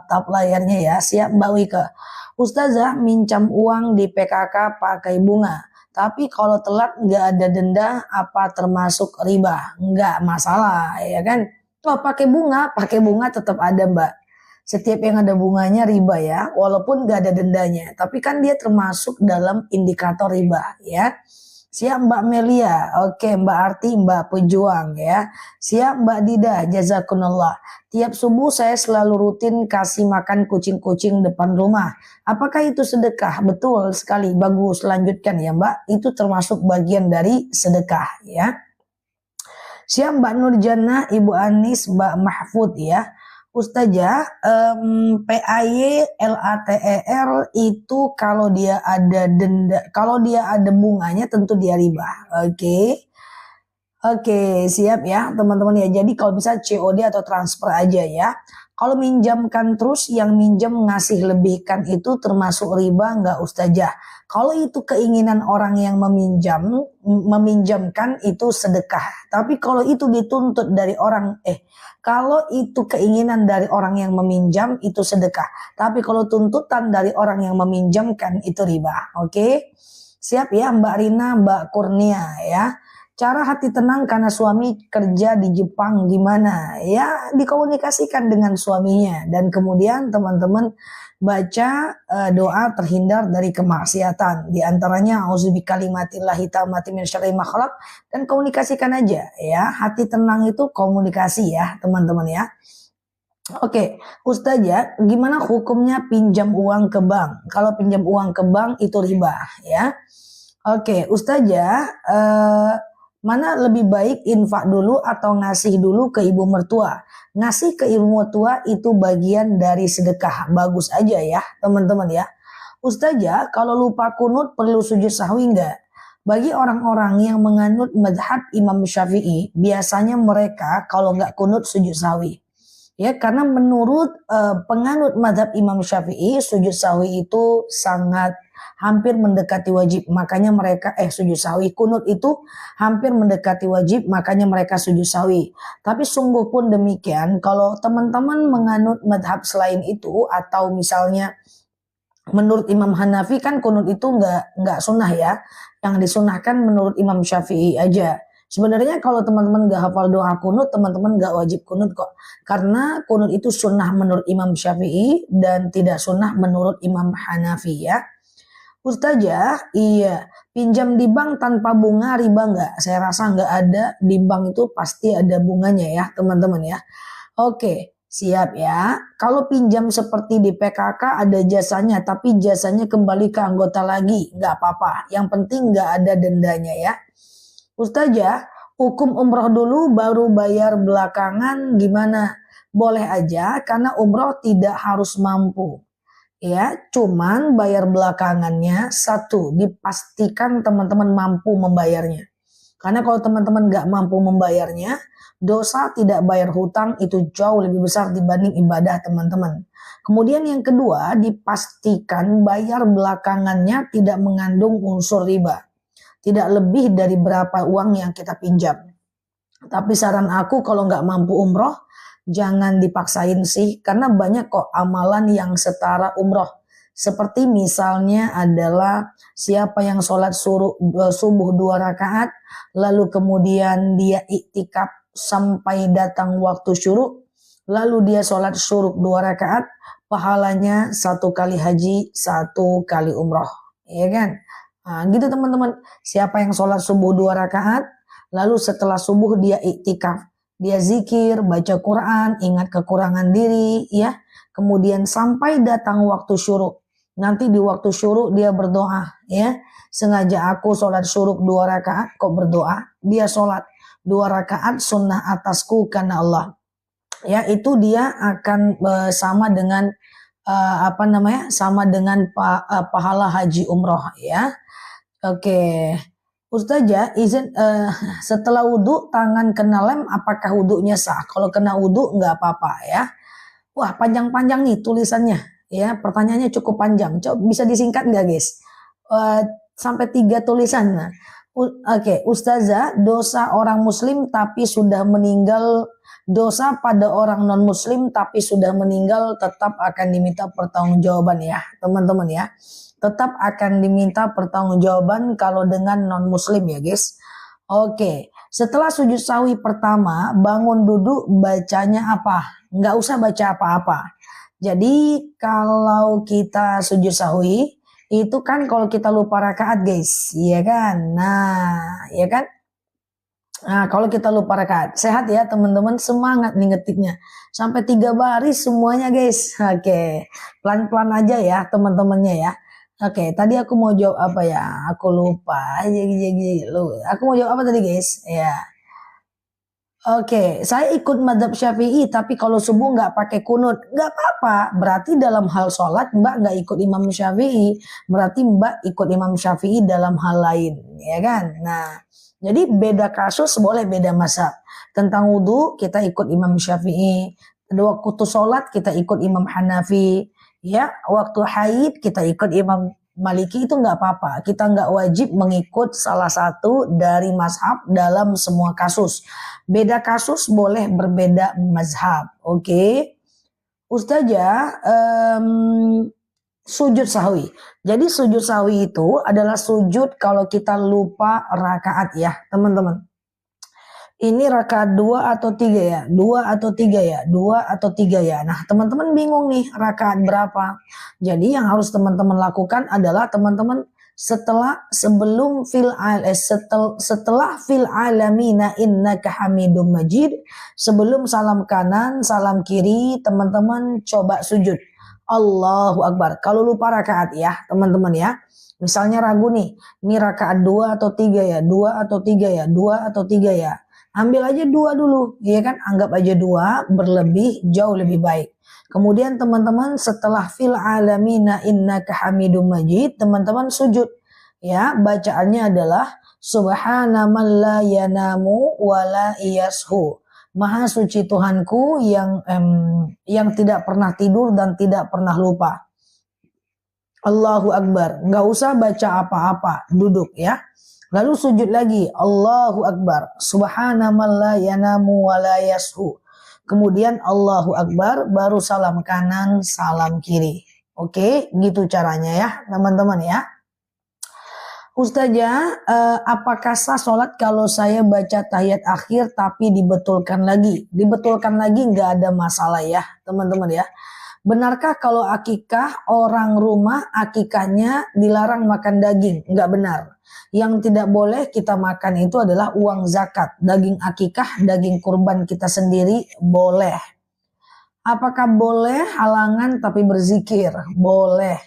tap layarnya ya. Siap Mbak Wika. Ustazah minjam uang di PKK pakai bunga. Tapi kalau telat nggak ada denda, apa termasuk riba? Nggak masalah ya kan. Kalau pakai bunga tetap ada Mbak. Setiap yang ada bunganya riba ya, walaupun nggak ada dendanya. Tapi kan dia termasuk dalam indikator riba ya. Siap Mbak Melia, oke Mbak Arti, Mbak Pejuang ya. Siap Mbak Dida, jazakumullah. Tiap subuh saya selalu rutin kasih makan kucing-kucing depan rumah. Apakah itu sedekah? Betul sekali, bagus. Lanjutkan ya Mbak, itu termasuk bagian dari sedekah ya. Siap Mbak Nurjana, Ibu Anis, Mbak Mahfud ya. Ustazah, PAY LATER itu kalau dia ada denda, kalau dia ada bunganya tentu dia riba. Oke, siap ya teman-teman ya. Jadi kalau bisa COD atau transfer aja ya. Kalau minjamkan terus yang minjam ngasih lebihkan itu termasuk riba nggak Ustazah? Kalau itu keinginan orang yang meminjamkan itu sedekah. Tapi kalau itu dituntut dari orang, kalau itu keinginan dari orang yang meminjam itu sedekah. Tapi kalau tuntutan dari orang yang meminjamkan itu riba. Oke? Siap ya Mbak Rina, Mbak Kurnia ya. Cara hati tenang karena suami kerja di Jepang gimana? Ya dikomunikasikan dengan suaminya. Dan kemudian teman-teman baca doa terhindar dari kemaksiatan. Di antaranya auzubikallimatillahi tammati min syarri ma khalaq, dan komunikasikan aja ya. Hati tenang itu komunikasi ya teman-teman ya. Oke, Ustazah, gimana hukumnya pinjam uang ke bank? Kalau pinjam uang ke bank itu riba ya. Oke, Ustazah, mana lebih baik infak dulu atau ngasih dulu ke ibu mertua? Ngasih ke ibu mertua itu bagian dari sedekah. Bagus aja ya teman-teman ya. Ustazah, kalau lupa kunut perlu sujud sahwi enggak? Bagi orang-orang yang menganut madhab Imam Syafi'i, biasanya mereka kalau enggak kunut sujud sahwi. Ya, karena menurut penganut madhab Imam Syafi'i, sujud sahwi itu sangat hampir mendekati wajib, makanya mereka sujud sahwi, kunut itu hampir mendekati wajib, makanya mereka sujud sahwi. Tapi sungguh pun demikian, kalau teman-teman menganut madhab selain itu, atau misalnya menurut Imam Hanafi kan kunut itu nggak sunnah ya, yang disunahkan menurut Imam Syafi'i aja. Sebenarnya kalau teman-teman nggak hafal doa kunut, teman-teman nggak wajib kunut kok, karena kunut itu sunnah menurut Imam Syafi'i dan tidak sunnah menurut Imam Hanafi ya. Ustazah, iya, pinjam di bank tanpa bunga riba nggak? Saya rasa nggak ada, di bank itu pasti ada bunganya ya teman-teman ya. Oke, siap ya. Kalau pinjam seperti di PKK ada jasanya, tapi jasanya kembali ke anggota lagi, nggak apa-apa. Yang penting nggak ada dendanya ya. Ustazah, hukum umroh dulu baru bayar belakangan gimana? Boleh aja karena umroh tidak harus mampu. Ya, cuman bayar belakangannya satu, dipastikan teman-teman mampu membayarnya. Karena kalau teman-teman gak mampu membayarnya, dosa tidak bayar hutang itu jauh lebih besar dibanding ibadah teman-teman. Kemudian yang kedua, dipastikan bayar belakangannya tidak mengandung unsur riba. Tidak lebih dari berapa uang yang kita pinjam. Tapi saran aku kalau gak mampu umroh, jangan dipaksain sih, karena banyak kok amalan yang setara umroh. Seperti misalnya adalah siapa yang sholat subuh 2 rakaat, lalu kemudian dia iktikaf sampai datang waktu syuruk, lalu dia sholat syuruk 2 rakaat, pahalanya 1 kali haji, 1 kali umroh. Ya kan? Nah, gitu teman-teman. Siapa yang sholat subuh 2 rakaat, lalu setelah subuh dia iktikaf. Dia zikir, baca Quran, ingat kekurangan diri, ya. Kemudian sampai datang waktu syuruk. Nanti di waktu syuruk dia berdoa, ya. Sengaja aku sholat syuruk 2 rakaat, kok berdoa? Dia sholat 2 rakaat sunnah atasku karena Allah. Ya, itu dia akan sama dengan sama dengan pahala haji umroh, ya. Oke. Ustazah, izin setelah wudhu tangan kena lem, apakah wudhunya sah? Kalau kena wudhu nggak apa-apa ya. Wah, panjang-panjang nih tulisannya ya. Pertanyaannya cukup panjang. Coba bisa disingkat nggak guys? Sampai 3 tulisan. Nah, Oke, Ustazah, dosa orang muslim tapi sudah meninggal, dosa pada orang non muslim tapi sudah meninggal tetap akan diminta pertanggungjawaban ya, teman-teman ya. Tetap akan diminta pertanggungjawaban kalau dengan non muslim ya, guys. Oke, setelah sujud sahwi pertama, bangun duduk bacanya apa? Nggak usah baca apa-apa. Jadi kalau kita sujud sahwi, itu kan kalau kita lupa rakaat guys, iya kan? Nah, ya kan? Nah, kalau kita lupa rakaat, sehat ya teman-teman, semangat nih ngetiknya. Sampai 3 baris semuanya guys. Oke, pelan-pelan aja ya teman-temannya ya. Oke, tadi aku mau jawab apa ya? Aku lupa. Aku mau jawab apa tadi guys? Ya. Oke, saya ikut madhab Syafi'i, tapi kalau subuh nggak pakai kunut, nggak apa-apa. Berarti dalam hal sholat Mbak nggak ikut Imam Syafi'i, berarti Mbak ikut Imam Syafi'i dalam hal lain, ya kan? Nah, jadi beda kasus boleh beda mazhab. Tentang wudhu kita ikut Imam Syafi'i, waktu sholat kita ikut Imam Hanafi, ya waktu haid kita ikut Imam Maliki, itu nggak apa-apa. Kita nggak wajib mengikut salah satu dari mazhab dalam semua kasus. Beda kasus boleh berbeda mazhab. Oke. Ustazah, sujud sahwi. Jadi sujud sahwi itu adalah sujud kalau kita lupa rakaat ya, teman-teman. Ini rakaat 2 atau 3 ya? 2 atau 3 ya? 2 atau 3 ya? Nah, teman-teman bingung nih rakaat berapa. Jadi yang harus teman-teman lakukan adalah teman-teman sebelum setelah fil alamina innaka hamidum majid, sebelum salam kanan, salam kiri, teman-teman coba sujud. Allahu Akbar. Kalau lupa rakaat ya, teman-teman ya. Misalnya ragu nih, ini rakaat 2 atau 3 ya? 2 atau 3 ya? 2 atau 3 ya? Ambil aja 2 dulu, ya kan? Anggap aja 2, berlebih jauh lebih baik. Kemudian teman-teman setelah fil alamina innaka hamidum majid, teman-teman sujud. Ya, bacaannya adalah subhana man la yanamu wa la yashu. Maha suci Tuhanku yang tidak pernah tidur dan tidak pernah lupa. Allahu Akbar. Nggak usah baca apa-apa, duduk ya. Lalu sujud lagi, Allahu Akbar, subhana man la yanamu wa la yashu. Kemudian Allahu Akbar, baru salam kanan, salam kiri. Oke, gitu caranya ya teman-teman ya. Ustazah, apakah sah sholat kalau saya baca tahiyat akhir tapi dibetulkan lagi? Dibetulkan lagi nggak ada masalah ya teman-teman ya. Benarkah kalau akikah orang rumah akikahnya dilarang makan daging? Nggak benar. Yang tidak boleh kita makan itu adalah uang zakat. Daging akikah, daging kurban kita sendiri boleh. Apakah boleh halangan tapi berzikir? Boleh.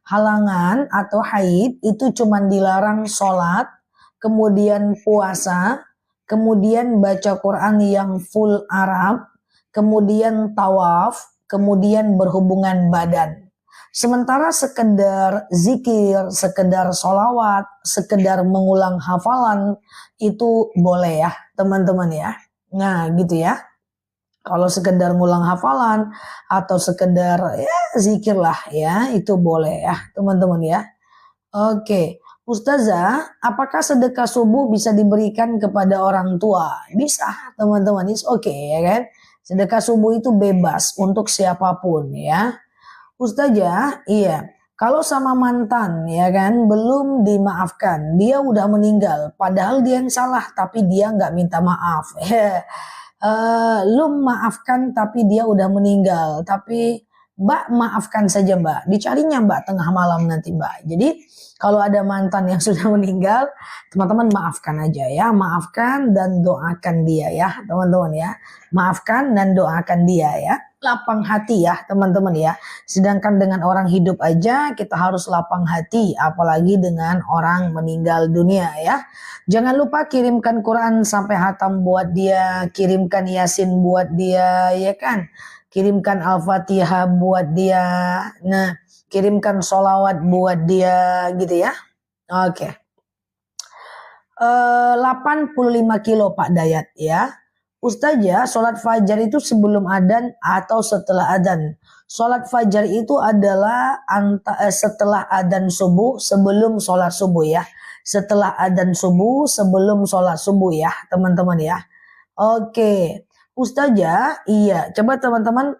Halangan atau haid itu cuma dilarang sholat, kemudian puasa, kemudian baca Quran yang full Arab, kemudian tawaf, kemudian berhubungan badan. Sementara sekedar zikir, sekedar sholawat, sekedar mengulang hafalan itu boleh ya teman-teman ya. Nah gitu ya. Kalau sekedar ngulang hafalan atau sekedar ya zikir lah ya itu boleh ya teman-teman ya. Oke. Ustazah, apakah sedekah subuh bisa diberikan kepada orang tua? Bisa teman-teman, oke ya kan. Sedekah subuh itu bebas untuk siapapun ya. Ustazah, iya. Kalau sama mantan ya kan belum dimaafkan, dia udah meninggal, padahal dia yang salah tapi dia nggak minta maaf. Lu maafkan tapi dia udah meninggal, tapi Mbak maafkan saja Mbak, dicarinya Mbak tengah malam nanti Mbak. Jadi kalau ada mantan yang sudah meninggal, teman-teman maafkan aja ya, maafkan dan doakan dia ya teman-teman ya, maafkan dan doakan dia ya. Lapang hati ya teman-teman ya. Sedangkan dengan orang hidup aja kita harus lapang hati, apalagi dengan orang meninggal dunia ya. Jangan lupa kirimkan Quran sampai hatam buat dia, kirimkan Yasin buat dia ya kan. Kirimkan Al-Fatihah buat dia. Nah, kirimkan sholawat buat dia gitu ya. Oke. 85 kilo Pak Dayat ya. Ustazah, sholat fajar itu sebelum adzan atau setelah adzan? Sholat fajar itu adalah setelah adzan subuh, sebelum sholat subuh ya. setelah adzan subuh sebelum sholat subuh ya teman-teman ya. Oke, Ustazah, iya, coba teman-teman,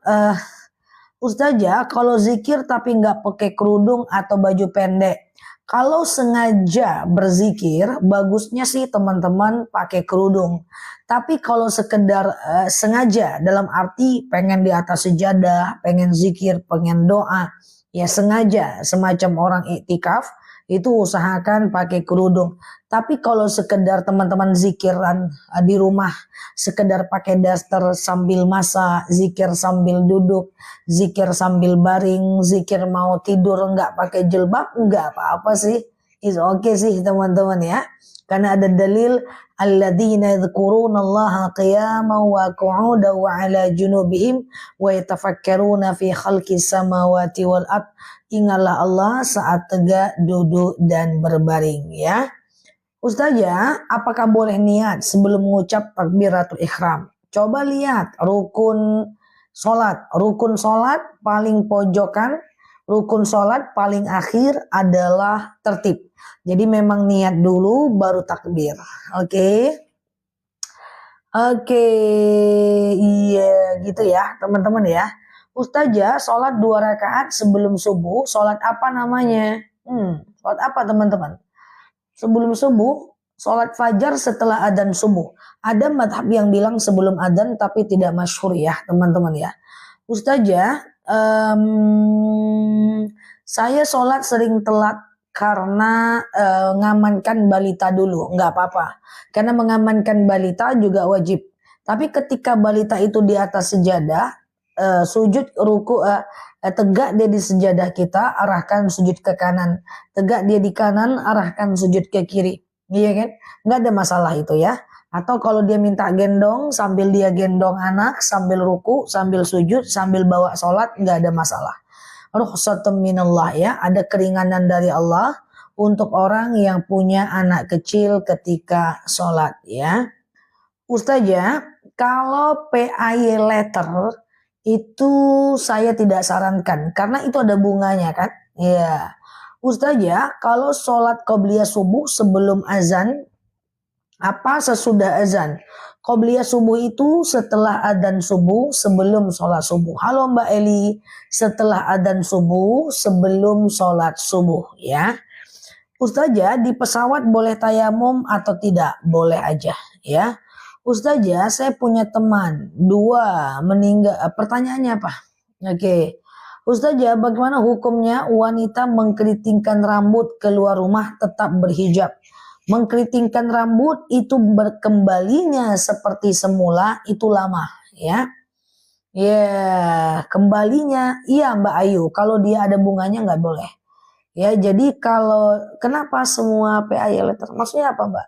Ustazah, kalau zikir tapi nggak pakai kerudung atau baju pendek, kalau sengaja berzikir, bagusnya sih teman-teman pakai kerudung. Tapi kalau sekedar sengaja, dalam arti pengen di atas sejadah, pengen zikir, pengen doa, ya sengaja semacam orang iktikaf, itu usahakan pakai kerudung. Tapi kalau sekedar teman-teman zikiran di rumah, sekedar pakai daster sambil masak, zikir sambil duduk, zikir sambil baring, zikir mau tidur nggak pakai jilbab, nggak apa-apa sih. It's okay sih teman-teman ya. Karena ada dalil alladzina yadhkurunallaha qiyaman wa qu'udan wa 'ala junubihim wa yatafakkaruna fi khalqis samawati wal ard. Ingatlah Allah saat tegak, duduk dan berbaring ya. Ustazah, apakah boleh niat sebelum mengucap takbiratul ihram? Coba lihat rukun sholat. Rukun sholat paling pojokan, rukun sholat paling akhir adalah tertib. Jadi memang niat dulu baru takbir. Oke. Oke, iya gitu ya teman-teman ya. Ustazah, sholat 2 rakaat sebelum subuh, sholat apa namanya? Sholat apa teman-teman? Sebelum subuh, sholat fajar setelah adzan subuh. Ada madhab yang bilang sebelum adzan tapi tidak masyhur ya teman-teman ya. Ustazah, saya sholat sering telat karena ngamankan balita dulu. Nggak apa-apa. Karena mengamankan balita juga wajib. Tapi ketika balita itu di atas sejadah, sujud ruku tegak dia di sejadah kita, arahkan sujud ke kanan. Tegak dia di kanan, arahkan sujud ke kiri. Iya kan? Nggak ada masalah itu ya. Atau kalau dia minta gendong, sambil dia gendong anak, sambil ruku, sambil sujud, sambil bawa sholat, nggak ada masalah. Rukhsatun minallah ya, ada keringanan dari Allah untuk orang yang punya anak kecil ketika sholat ya. Ustazah, kalau PAY letter itu saya tidak sarankan karena itu ada bunganya kan. Ya. Ustazah, kalau sholat qobliyah subuh sebelum azan apa sesudah azan? Qobliyah subuh itu setelah adzan subuh sebelum sholat subuh. Halo Mbak Eli, setelah adzan subuh sebelum sholat subuh ya. Ustazah, di pesawat boleh tayamum atau tidak? Boleh aja ya. Ustazah, saya punya teman 2 meninggal. Pertanyaannya apa? Oke. Ustazah, bagaimana hukumnya wanita mengkeritingkan rambut keluar rumah tetap berhijab? Mengkeritingkan rambut itu berkembalinya seperti semula itu lama ya. Ya, kembalinya iya Mbak Ayu. Kalau dia ada bunganya nggak boleh. Ya, jadi kalau kenapa semua PAY letter? Maksudnya apa Mbak?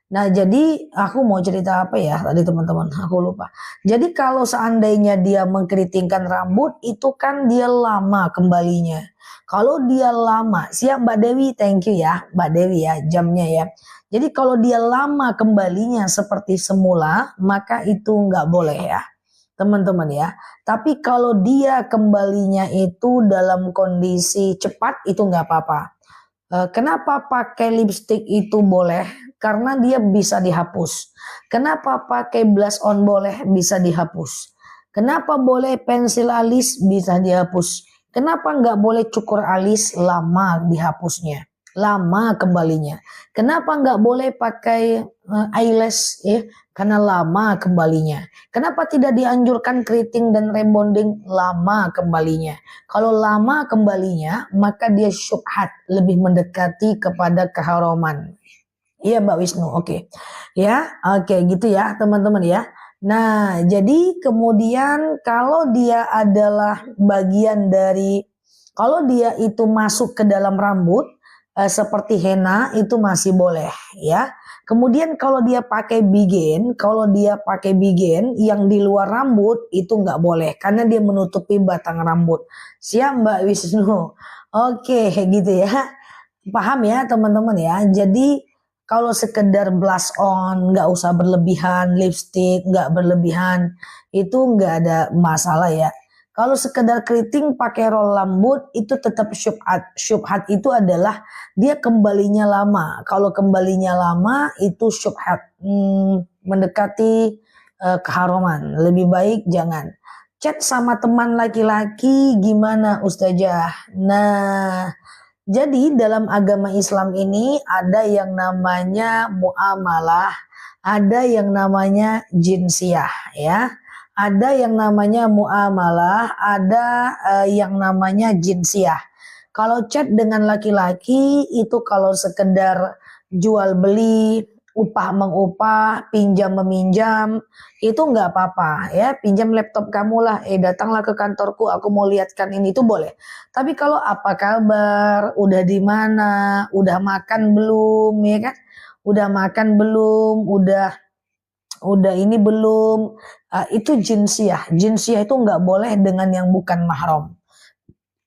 Nah, jadi aku mau cerita apa ya tadi teman-teman, aku lupa. Jadi kalau seandainya dia mengkeritingkan rambut, itu kan dia lama kembalinya. Kalau dia lama, siap Mbak Dewi, thank you ya Mbak Dewi ya, jamnya ya. Jadi kalau dia lama kembalinya seperti semula, maka itu nggak boleh ya teman-teman ya. Tapi kalau dia kembalinya itu dalam kondisi cepat, itu nggak apa-apa. Kenapa pakai lipstick itu boleh? Karena dia bisa dihapus. Kenapa pakai blush on boleh? Bisa dihapus. Kenapa boleh pensil alis? Bisa dihapus. Kenapa nggak boleh cukur alis? Lama dihapusnya. Lama kembalinya. Kenapa nggak boleh pakai eyelash? Ya? Karena lama kembalinya. Kenapa tidak dianjurkan keriting dan rebonding? Lama kembalinya. Kalau lama kembalinya, maka dia syubhat, lebih mendekati kepada keharaman. Iya Mbak Wisnu, oke. Ya, oke gitu ya teman-teman ya. Nah, jadi kemudian kalau dia adalah bagian dari, kalau dia itu masuk ke dalam rambut, seperti henna itu masih boleh ya. Kemudian kalau dia pakai bigen, yang di luar rambut itu nggak boleh karena dia menutupi batang rambut. Siap Mbak Wisnu? Oke gitu ya. Paham ya teman-teman ya. Jadi kalau sekedar blush on, nggak usah berlebihan, lipstick nggak berlebihan, itu nggak ada masalah ya. Kalau sekedar keriting pakai roll lembut itu tetap syubhat. Syubhat itu adalah dia kembalinya lama. Kalau kembalinya lama itu syubhat. Mendekati keharuman. Lebih baik jangan. Chat sama teman laki-laki gimana Ustazah? Nah, jadi dalam agama Islam ini ada yang namanya muamalah, ada yang namanya jinsiyah ya. Ada yang namanya muamalah, ada yang namanya jinsiyah. Kalau chat dengan laki-laki itu kalau sekedar jual beli, upah mengupah, pinjam meminjam, itu nggak apa-apa ya. Pinjam laptop kamu lah, datanglah ke kantorku, aku mau lihatkan ini, itu boleh. Tapi kalau apa kabar, udah di mana, udah makan belum, ya kan? Udah makan belum, udah ini belum, itu jinsiyah. Jinsiyah itu nggak boleh dengan yang bukan mahram.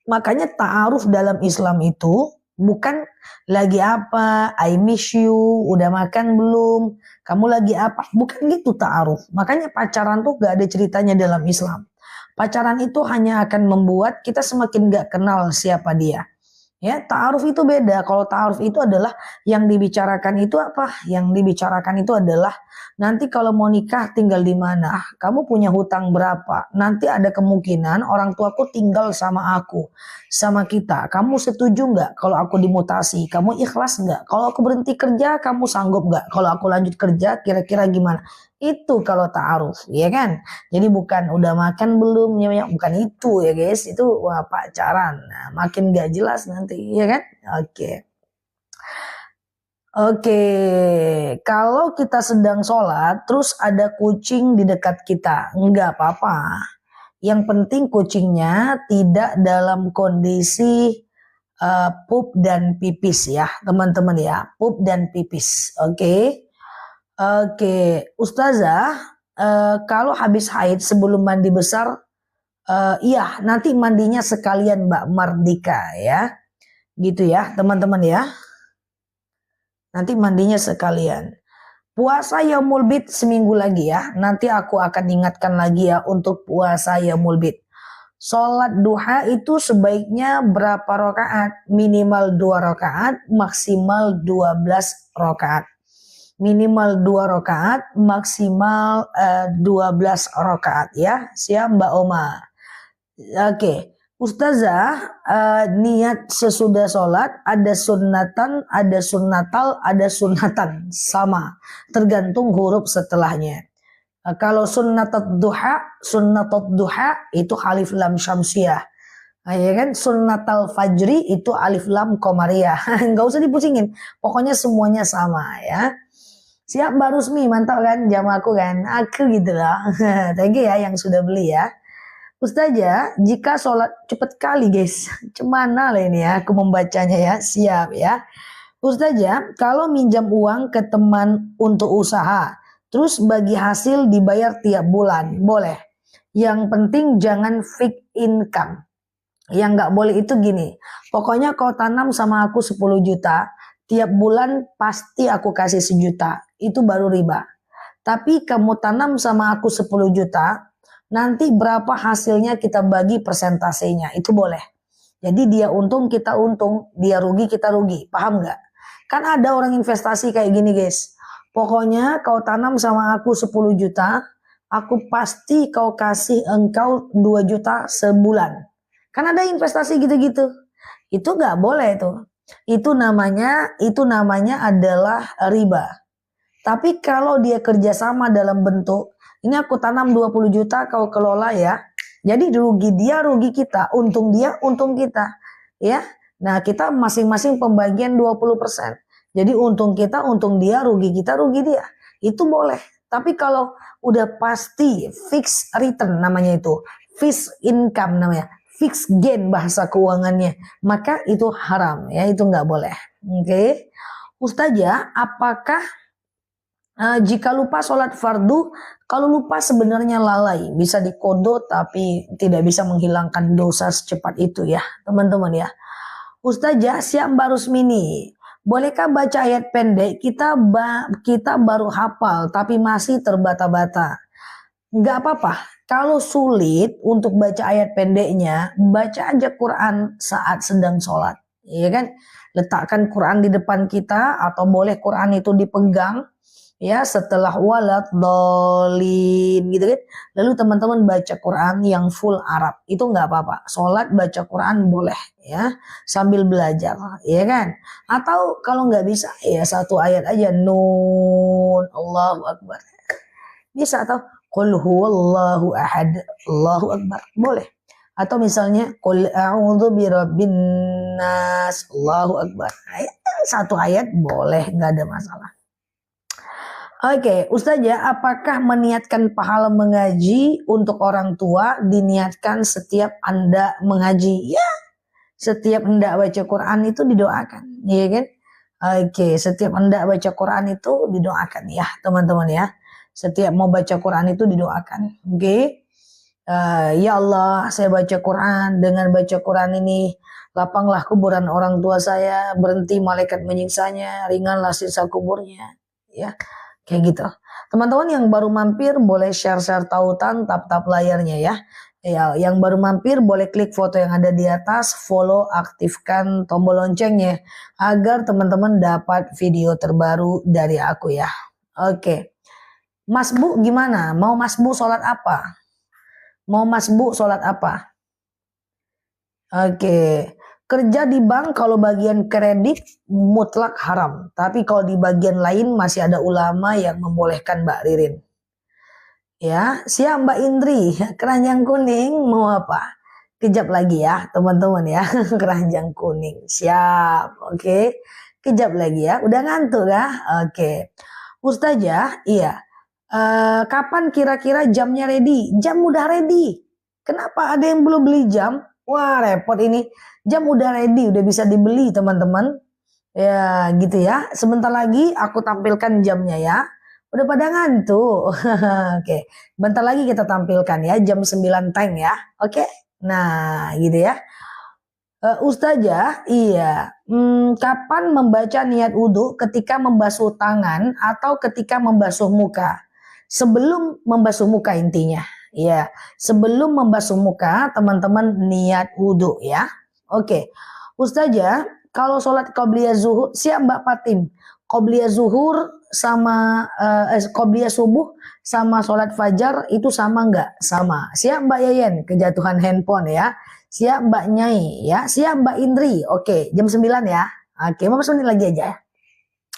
Makanya ta'aruf dalam Islam itu bukan lagi apa, I miss you, udah makan belum, kamu lagi apa, bukan gitu ta'aruf. Makanya pacaran tuh gak ada ceritanya dalam Islam. Pacaran itu hanya akan membuat kita semakin gak kenal siapa dia. Ya, ta'aruf itu beda. Kalau ta'aruf itu adalah yang dibicarakan itu apa? Yang dibicarakan itu adalah nanti kalau mau nikah tinggal di mana? Kamu punya hutang berapa? Nanti ada kemungkinan orang tuaku tinggal sama aku, sama kita. Kamu setuju nggak kalau aku dimutasi? Kamu ikhlas nggak? Kalau aku berhenti kerja, kamu sanggup nggak? Kalau aku lanjut kerja, kira-kira gimana? Itu kalau ta'aruf, ya kan? Jadi bukan udah makan belum, bukan itu ya guys. Itu wah pacaran. Nah, makin gak jelas nanti, ya kan? Oke. Kalau kita sedang sholat, terus ada kucing di dekat kita, enggak apa-apa. Yang penting kucingnya tidak dalam kondisi pup dan pipis ya, teman-teman ya. Pup dan pipis, oke. Ustazah, kalau habis haid sebelum mandi besar, iya nanti mandinya sekalian Mbak Mardika ya, gitu ya teman-teman ya. Nanti mandinya sekalian. Puasa Yaumul Bid seminggu lagi ya. Nanti aku akan ingatkan lagi ya untuk puasa Yaumul Bid. Sholat duha itu sebaiknya berapa rakaat? Minimal 2 rakaat, maksimal 12 rakaat. Minimal 2 rakaat, maksimal 12 rakaat ya. Siap Mbak Oma? Oke. Ustazah, niat sesudah sholat ada sunnatan, ada sunnatal, ada sunnatan. Sama, tergantung huruf setelahnya. Kalau sunnatat duha itu alif lam syamsiyah. Ya kan, sunnatal fajri itu alif lam qamariyah. Nggak usah dipusingin, pokoknya semuanya sama ya. Siap Mbak Rusmi, mantap kan jam aku kan? Aku gitu lah. Thank you ya yang sudah beli ya. Ustazah, jika sholat cepet kali guys. Cemana lah ini ya aku membacanya ya. Siap ya. Ustazah, kalau minjam uang ke teman untuk usaha, terus bagi hasil dibayar tiap bulan, boleh. Yang penting jangan fixed income. Yang nggak boleh itu gini. Pokoknya kau tanam sama aku 10 juta. Tiap bulan pasti aku kasih 1 juta. Itu baru riba. Tapi kamu tanam sama aku 10 juta, nanti berapa hasilnya kita bagi persentasenya. Itu boleh. Jadi dia untung, kita untung. Dia rugi, kita rugi. Paham nggak? Kan ada orang investasi kayak gini guys. Pokoknya kau tanam sama aku 10 juta, aku pasti kau kasih engkau 2 juta sebulan. Kan ada investasi gitu-gitu. Itu nggak boleh tuh. Itu namanya adalah riba. Tapi kalau dia kerjasama dalam bentuk, ini aku tanam 20 juta kau kelola ya. Jadi rugi dia, rugi kita. Untung dia, untung kita. Ya. Nah kita masing-masing pembagian 20%. Jadi untung kita, untung dia, rugi kita, rugi dia. Itu boleh. Tapi kalau udah pasti fixed return namanya itu. Fixed income namanya. Fixed gain bahasa keuangannya, maka itu haram ya, itu nggak boleh. Oke. Ustazah, apakah jika lupa sholat fardu, kalau lupa sebenarnya lalai, bisa dikodo tapi tidak bisa menghilangkan dosa secepat itu ya teman-teman ya. Ustazah, siap Mbak Rusmini, bolehkah baca ayat pendek? Kita baru hafal tapi masih terbata-bata. Nggak apa-apa. Kalau sulit untuk baca ayat pendeknya, baca aja Quran saat sedang sholat, ya kan? Letakkan Quran di depan kita atau boleh Quran itu dipegang, ya setelah walat dolin gitu kan. Lalu teman-teman baca Quran yang full Arab, itu nggak apa-apa. Sholat baca Quran boleh, ya sambil belajar, ya kan? Atau kalau nggak bisa, ya satu ayat aja, Nun, Allahu Akbar. Bisa atau qul huwallahu ahad, Allahu akbar, boleh. Atau misalnya qul a'udzu birabbin nas, Allahu akbar. Satu ayat boleh, nggak ada masalah. Oke, Ustazah, apakah meniatkan pahala mengaji untuk orang tua diniatkan setiap Anda mengaji? Ya, setiap hendak baca Quran itu didoakan, ya kan? Oke, setiap hendak baca Quran itu didoakan ya, teman-teman ya. Setiap mau baca Quran itu didoakan. Oke. Ya Allah, saya baca Quran. Dengan baca Quran ini, lapanglah kuburan orang tua saya, berhenti malaikat menyiksanya, ringanlah sisa kuburnya. Ya, kayak gitu. Teman-teman yang baru mampir boleh share-share tautan, tap-tap layarnya ya. Ya, yang baru mampir boleh klik foto yang ada di atas, follow, aktifkan tombol loncengnya agar teman-teman dapat video terbaru dari aku ya. Oke. Mas Bu gimana? Mau Mas Bu sholat apa? Mau Mas Bu sholat apa? Oke. Kerja di bank kalau bagian kredit mutlak haram. Tapi kalau di bagian lain masih ada ulama yang membolehkan Mbak Ririn. Ya, siap Mbak Indri. Keranjang kuning mau apa? Kejap lagi ya teman-teman ya. Keranjang kuning. Siap. Oke. Kejap lagi ya. Udah ngantuk kah? Oke. Ustazah, iya. Kapan kira-kira jamnya ready? Jam udah ready. Kenapa ada yang belum beli jam? Wah repot ini. Jam udah ready, udah bisa dibeli teman-teman. Ya gitu ya. Sebentar lagi aku tampilkan jamnya ya. Udah pada ngantuk. Oke. Bentar lagi kita tampilkan ya jam 9 teng ya. Oke. Nah gitu ya. Ustazah, iya. Kapan membaca niat wudhu? Ketika membasuh tangan atau ketika membasuh muka? Sebelum membasuh muka intinya. Ya, sebelum membasuh muka teman-teman niat wudhu ya. Oke. Ustazah, kalau sholat qobliyah zuhur, siap Mbak Fatim. Qobliyah zuhur sama qobliyah subuh sama sholat fajar itu sama nggak? Sama. Siap Mbak Yayen, kejatuhan handphone ya. Siap Mbak Nyai ya. Siap Mbak Indri. Oke, jam 9 ya. Oke, 15 menit lagi aja ya.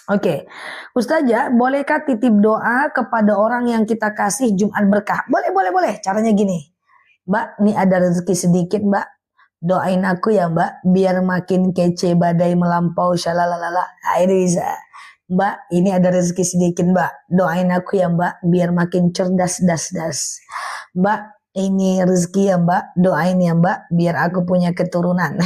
Oke, Ustazah, bolehkah titip doa kepada orang yang kita kasih Jumat berkah? Boleh. Caranya gini. Mbak, ini ada rezeki sedikit Mbak. Doain aku ya Mbak, biar makin kece badai melampau shalalalala. Ini bisa. Mbak, ini ada rezeki sedikit Mbak. Doain aku ya Mbak, biar makin cerdas das. Mbak, ini rezeki ya Mbak. Doain ya Mbak, biar aku punya keturunan.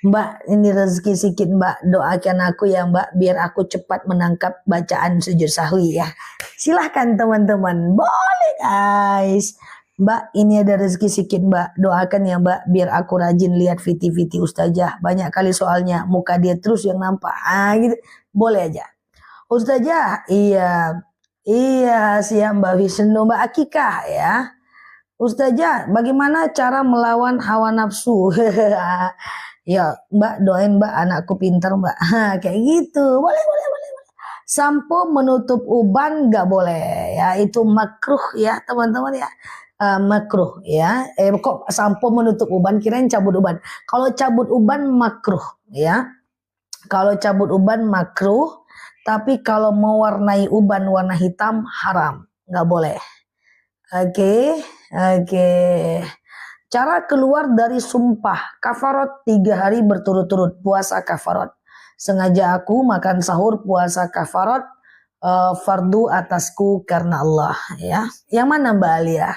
Mbak, ini rezeki sedikit Mbak, doakan aku ya Mbak, biar aku cepat menangkap bacaan sujud sahwi ya. Silahkan teman-teman, boleh guys. Mbak, ini ada rezeki sedikit Mbak, doakan ya Mbak, biar aku rajin lihat viti-viti Ustazah. Banyak kali soalnya, muka dia terus yang nampak. Gitu. Boleh aja. Ustazah, iya siap Mbak Wisnu, Mbak Akikah ya. Ustazah, bagaimana cara melawan hawa nafsu? Ya Mbak, doain Mbak anakku pintar Mbak. Kayak gitu. Boleh. Sampo menutup uban nggak boleh ya, itu makruh ya teman-teman ya. Makruh ya. Kok sampo menutup uban, kirain cabut uban. Kalau cabut uban makruh ya. Kalau cabut uban makruh, tapi kalau mewarnai uban warna hitam haram, nggak boleh. Oke. Cara keluar dari sumpah kafarat 3 hari berturut-turut puasa kafarat. Sengaja aku makan sahur puasa kafarat fardu atasku karena Allah ya. Yang mana Mbak Alia?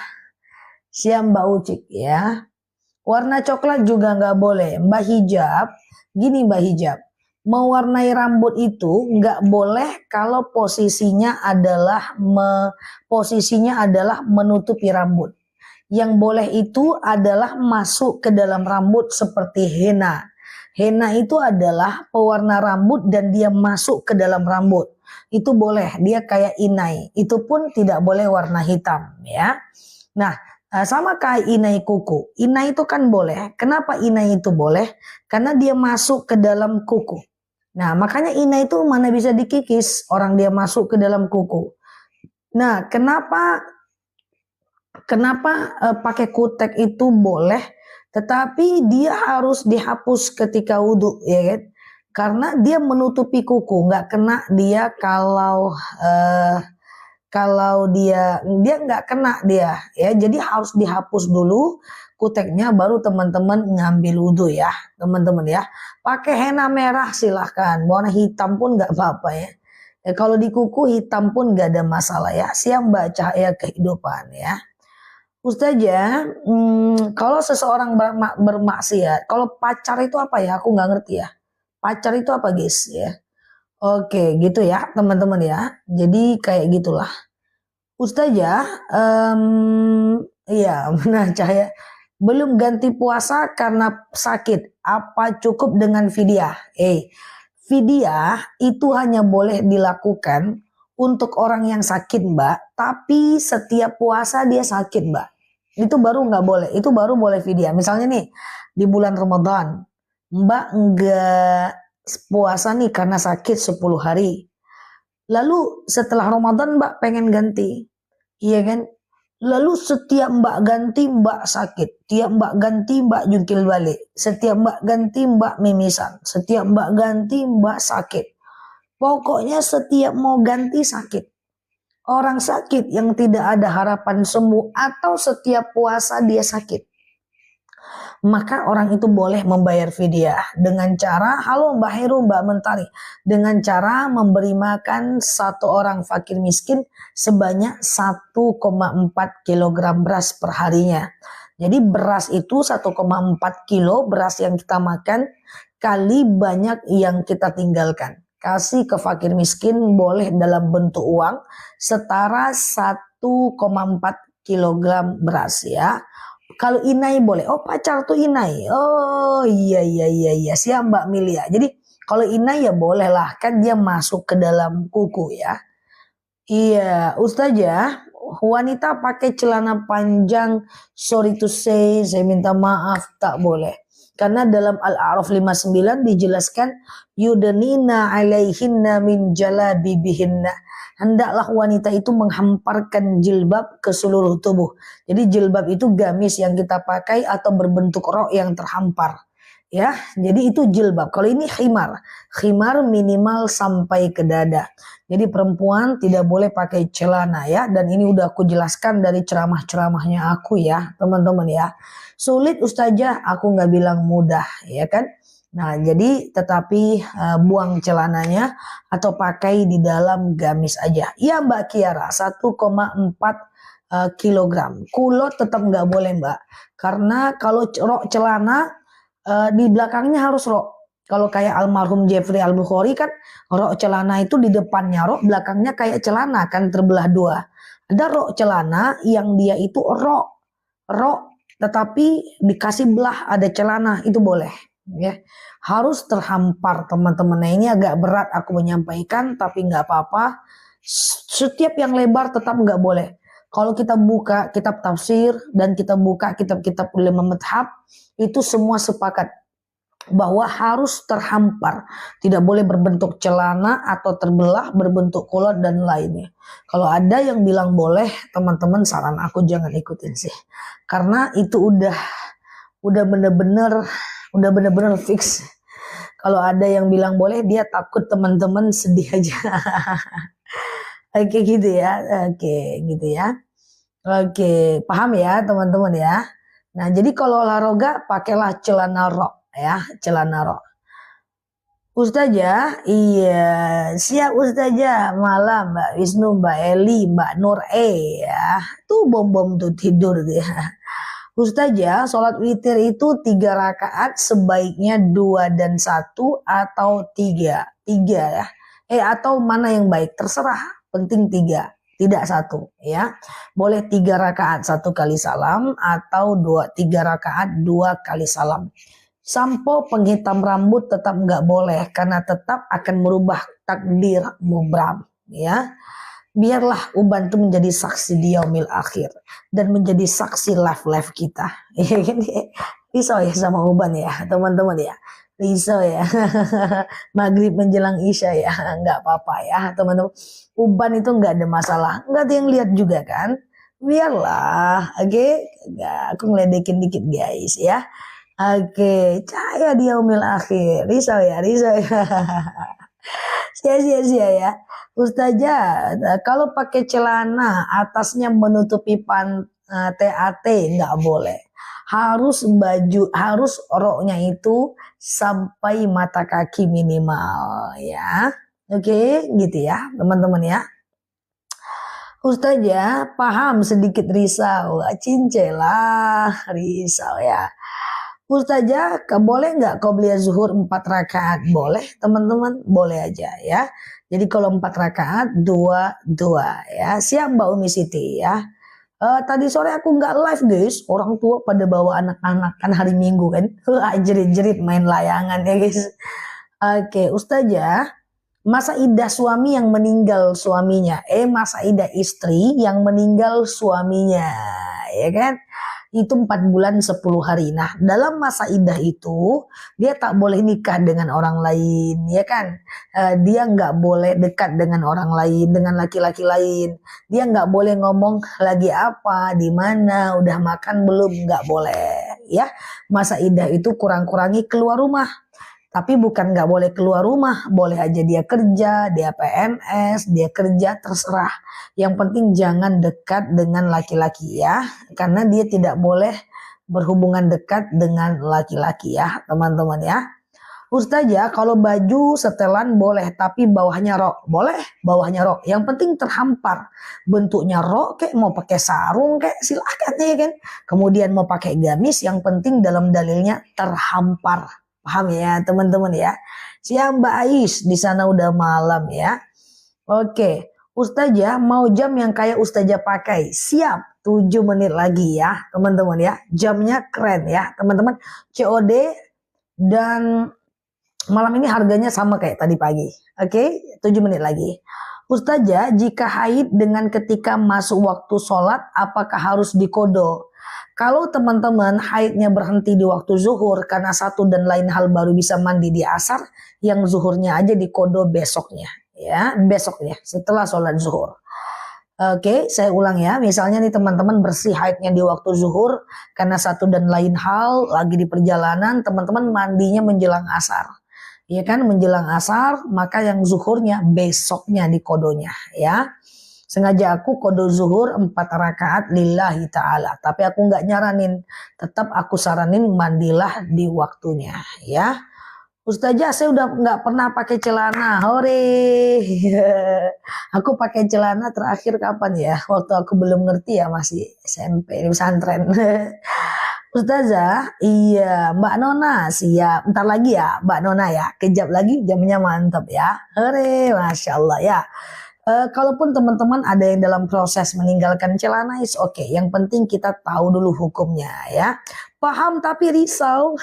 Siap Mbak Ucik ya. Warna coklat juga nggak boleh. Mbak Hijab, gini Mbak Hijab. Mewarnai rambut itu nggak boleh kalau posisinya adalah menutupi rambut. Yang boleh itu adalah masuk ke dalam rambut seperti henna. Henna itu adalah pewarna rambut dan dia masuk ke dalam rambut. Itu boleh, dia kayak inai. Itu pun tidak boleh warna hitam ya. Nah, Sama kayak inai kuku. Inai itu kan boleh. Kenapa inai itu boleh? Karena dia masuk ke dalam kuku. Nah, makanya inai itu mana bisa dikikis orang dia masuk ke dalam kuku. Nah, kenapa pakai kutek itu boleh, tetapi dia harus dihapus ketika wudhu, ya kan? Karena dia menutupi kuku, nggak kena dia kalau dia nggak kena dia, ya. Jadi harus dihapus dulu kuteknya, baru teman-teman ngambil wudhu ya, teman-teman ya. Pakai henna merah silahkan, warna hitam pun nggak apa-apa ya. Kalau di kuku hitam pun nggak ada masalah ya. Siap mbak, cahaya kehidupan ya. Ustazah, kalau seseorang bermaksiat, kalau pacar itu apa ya? Aku nggak ngerti ya. Pacar itu apa guys ya? Oke, gitu ya teman-teman ya. Jadi kayak gitulah. Ustazah, iya benar Cahaya. Belum ganti puasa karena sakit. Apa cukup dengan fidyah? Fidyah itu hanya boleh dilakukan untuk orang yang sakit mbak. Tapi setiap puasa dia sakit mbak. Itu baru nggak boleh. Itu baru boleh fidyah. Misalnya nih di bulan Ramadan, mbak nggak puasa nih karena sakit 10 hari. Lalu setelah Ramadan mbak pengen ganti. Iya kan? Lalu setiap mbak ganti mbak sakit. Tiap mbak ganti mbak jungkil balik. Setiap mbak ganti mbak mimisan. Setiap mbak ganti mbak sakit. Pokoknya setiap mau ganti sakit. Orang sakit yang tidak ada harapan sembuh atau setiap puasa dia sakit, maka orang itu boleh membayar fidyah dengan cara, halo Mbak Heru, Mbak Mentari, dengan cara memberi makan satu orang fakir miskin sebanyak 1,4 kg beras per harinya. Jadi beras itu 1,4 kilo beras yang kita makan kali banyak yang kita tinggalkan. Kasih ke fakir miskin boleh dalam bentuk uang setara 1,4 kilogram beras ya. Kalau inai boleh. Oh pacar tuh inai. Oh iya siap Mbak Milia. Jadi kalau inai ya boleh lah, kan dia masuk ke dalam kuku ya. Iya Ustazah, wanita pakai celana panjang, sorry to say, saya minta maaf, tak boleh. Karena dalam Al-A'raf 59 dijelaskan yudanina alaihinna min jalabibihinna. Hendaklah wanita itu menghamparkan jilbab ke seluruh tubuh. Jadi jilbab itu gamis yang kita pakai atau berbentuk rok yang terhampar. Ya, jadi itu jilbab. Kalau ini khimar. Khimar minimal sampai ke dada. Jadi perempuan tidak boleh pakai celana ya. Dan ini udah aku jelaskan dari ceramah-ceramahnya aku ya, teman-teman ya. Sulit Ustazah, aku nggak bilang mudah ya kan. Nah jadi tetapi buang celananya atau pakai di dalam gamis aja. Ya Mbak Kiara 1,4 kilogram. Kulot tetap nggak boleh Mbak. Karena kalau rok celana di belakangnya harus rok. Kalau kayak almarhum Jeffrey Al-Bukhari kan rok celana itu di depannya rok, belakangnya kayak celana kan terbelah dua. Ada rok celana yang dia itu rok tetapi dikasih belah ada celana, itu boleh ya. Harus terhampar teman-teman. Nah ini agak berat aku menyampaikan tapi nggak apa-apa. Setiap yang lebar tetap nggak boleh. Kalau kita buka kitab tafsir dan kita buka kitab-kitab ulama madhab, itu semua sepakat bahwa harus terhampar, tidak boleh berbentuk celana atau terbelah berbentuk kulot dan lainnya. Kalau ada yang bilang boleh, teman-teman saran aku jangan ikutin sih, karena itu udah bener-bener fix. Kalau ada yang bilang boleh, dia takut teman-teman sedih aja. Oke gitu ya, oke gitu ya, oke paham ya teman-teman ya. Nah jadi kalau olahraga pakailah celana rok ya, celana rok. Ustazah, iya siap Ustazah, malam Mbak Wisnu, Mbak Eli, Mbak Nur ya, tuh bom tuh tidur dia. Ustazah, sholat witir itu 3 rakaat sebaiknya 2 dan 1 atau 3 ya, atau mana yang baik terserah, penting 3. Tidak 1 ya. Boleh 3 rakaat 1 kali salam atau 3 rakaat 2 kali salam. Sampo penghitam rambut tetap nggak boleh karena tetap akan merubah takdir mubram ya. Biarlah uban itu menjadi saksi di yaumil akhir dan menjadi saksi live kita. Ya kan? Risau ya sama uban ya, teman-teman ya. Risau ya. Maghrib menjelang isya ya, nggak apa-apa ya, teman-teman. Uban itu nggak ada masalah, nggak ada yang lihat juga kan. Biarlah, oke. Aku ngeledekin dikit guys ya. Oke, cahaya di yaumil akhir. Risau ya, risau ya. Sia-sia ya. Ustazah, kalau pakai celana atasnya menutupi TAT nggak boleh. Harus roknya itu sampai mata kaki minimal ya. Oke, gitu ya, teman-teman ya. Ustazah, paham sedikit risau. Cincelah risau ya. Ustazah, boleh nggak qobliyah zuhur 4 rakaat? Boleh teman-teman, boleh aja ya. Jadi kalau 4 rakaat, 2 ya. Siap Mbak Umi Siti ya. Tadi sore aku nggak live guys, orang tua pada bawa anak-anak kan hari Minggu kan. Jerit-jerit main layangan ya guys. Oke, Ustazah, masa idah suami yang meninggal suaminya, masa idah istri yang meninggal suaminya, ya kan? Itu 4 bulan 10 hari. Nah, dalam masa idah itu dia tak boleh nikah dengan orang lain, ya kan? Dia nggak boleh dekat dengan orang lain, dengan laki-laki lain. Dia nggak boleh ngomong lagi apa, di mana, udah makan belum, nggak boleh, ya. Masa idah itu kurang-kurangi keluar rumah. Tapi bukan nggak boleh keluar rumah, boleh aja dia kerja, dia PNS, dia kerja terserah. Yang penting jangan dekat dengan laki-laki ya, karena dia tidak boleh berhubungan dekat dengan laki-laki ya, teman-teman ya. Ustazah, kalau baju setelan boleh, tapi bawahnya rok. Boleh, bawahnya rok. Yang penting terhampar. Bentuknya rok kayak mau pakai sarung kayak silahkan ya kan. Kemudian mau pakai gamis, yang penting dalam dalilnya terhampar. Paham ya teman-teman ya. Siang Mbak Ais, di sana udah malam ya. Oke, Ustazah mau jam yang kayak Ustazah pakai. Siap, 7 menit lagi ya teman-teman ya. Jamnya keren ya teman-teman. COD dan malam ini harganya sama kayak tadi pagi. Oke, 7 menit lagi. Ustazah, jika haid dengan ketika masuk waktu sholat, apakah harus dikodo? Kalau teman-teman haidnya berhenti di waktu zuhur karena satu dan lain hal baru bisa mandi di asar, yang zuhurnya aja dikodo besoknya, ya besoknya setelah sholat zuhur. Oke, saya ulang ya. Misalnya nih teman-teman bersih haidnya di waktu zuhur karena satu dan lain hal lagi di perjalanan, teman-teman mandinya menjelang asar. Ya kan, menjelang asar, maka yang zuhurnya besoknya dikodonya ya. Sengaja aku kodo zuhur 4 rakaat lillahi ta'ala. Tapi aku nggak nyaranin. Tetap aku saranin mandilah di waktunya ya. Ustazah, saya udah nggak pernah pakai celana. Hore. Aku pakai celana terakhir kapan ya? Waktu aku belum ngerti ya, masih SMP di pesantren. Ustazah, iya Mbak Nona siap. Ntar lagi ya Mbak Nona ya. Kejap lagi jamnya mantap ya. Hore, Masya Allah ya. Kalaupun teman-teman ada yang dalam proses meninggalkan celana, is oke. Yang penting kita tahu dulu hukumnya ya. Paham tapi risau.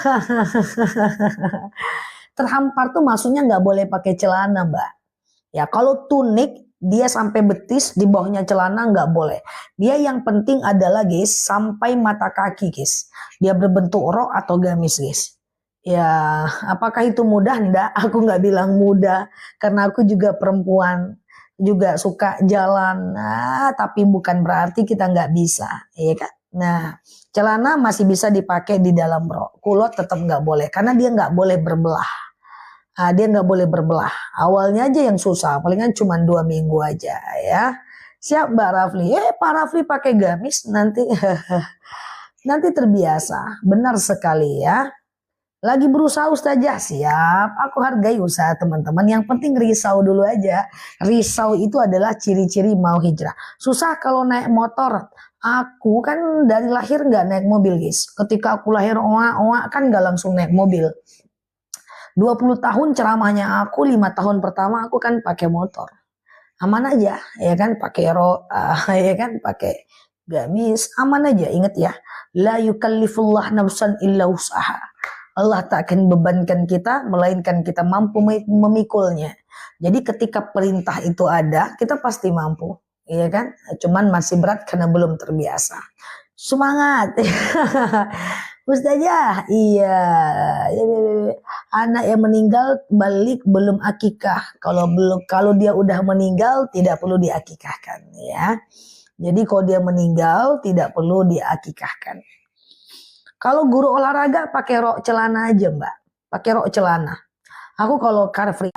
Terhampar tuh maksudnya nggak boleh pakai celana Mbak. Ya kalau tunik dia sampai betis, di bawahnya celana nggak boleh. Dia yang penting adalah guys sampai mata kaki guys. Dia berbentuk rok atau gamis guys. Ya apakah itu mudah? Enggak, aku nggak bilang mudah. Karena aku juga perempuan. Juga suka jalan, tapi bukan berarti kita nggak bisa, ya kan? Nah, celana masih bisa dipakai di dalam rok, kulot tetap nggak boleh, karena dia nggak boleh berbelah. Dia nggak boleh berbelah. Awalnya aja yang susah, palingan cuma 2 minggu aja, ya. Siap Mbak Rafli? Pak Rafli pakai gamis nanti, nanti terbiasa, benar sekali ya. Lagi berusaha Ustazah, siap. Aku hargai usaha teman-teman. Yang penting risau dulu aja. Risau itu adalah ciri-ciri mau hijrah. Susah kalau naik motor. Aku kan dari lahir nggak naik mobil guys. Ketika aku lahir oa kan nggak langsung naik mobil. 20 tahun ceramahnya aku, 5 tahun pertama aku kan pakai motor. Aman aja, ya kan pakai ya kan pakai gamis, aman aja. Ingat ya, la yukallifullah nafsan illa usaha. Allah tak akan bebankan kita, melainkan kita mampu memikulnya. Jadi ketika perintah itu ada, kita pasti mampu. iya kan? Cuman masih berat karena belum terbiasa. Semangat. Ustazah, iya. Anak yang meninggal balik belum akikah. Kalau dia udah meninggal tidak perlu diakikahkan ya. Jadi kalau dia meninggal tidak perlu diakikahkan. Kalau guru olahraga pakai rok celana aja, Mbak. Pakai rok celana. Aku kalau car free,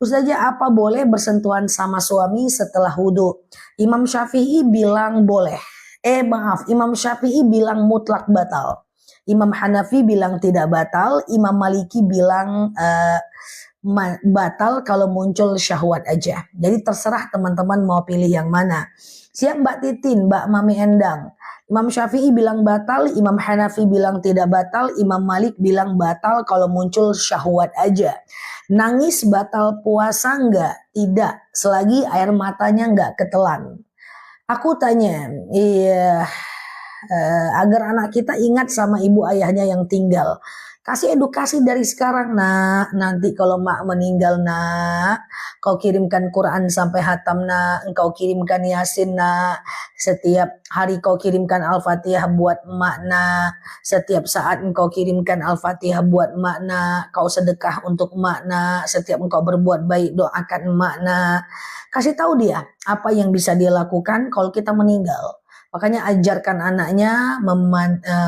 Ustazah apa boleh bersentuhan sama suami setelah wudhu? Imam Syafi'i bilang boleh. Imam Syafi'i bilang mutlak batal. Imam Hanafi bilang tidak batal. Imam Maliki bilang batal kalau muncul syahwat aja. Jadi terserah teman-teman mau pilih yang mana. Siap Mbak Titin, Mbak Mami Endang. Imam Syafi'i bilang batal, Imam Hanafi bilang tidak batal, Imam Malik bilang batal kalau muncul syahwat aja. Nangis batal puasa enggak? Tidak, selagi air matanya enggak ketelan. Aku tanya, agar anak kita ingat sama ibu ayahnya yang tinggal. Kasih edukasi dari sekarang, nak. Nanti kalau mak meninggal, nak, kau kirimkan Quran sampai hatam, nak. Engkau kirimkan Yasin, nak. Setiap hari kau kirimkan Al-Fatihah buat emak, nak. Setiap saat engkau kirimkan Al-Fatihah buat emak, nak. Kau sedekah untuk emak, nak. Setiap engkau berbuat baik, doakan emak, nak. Kasih tahu dia apa yang bisa dia lakukan kalau kita meninggal. Makanya ajarkan anaknya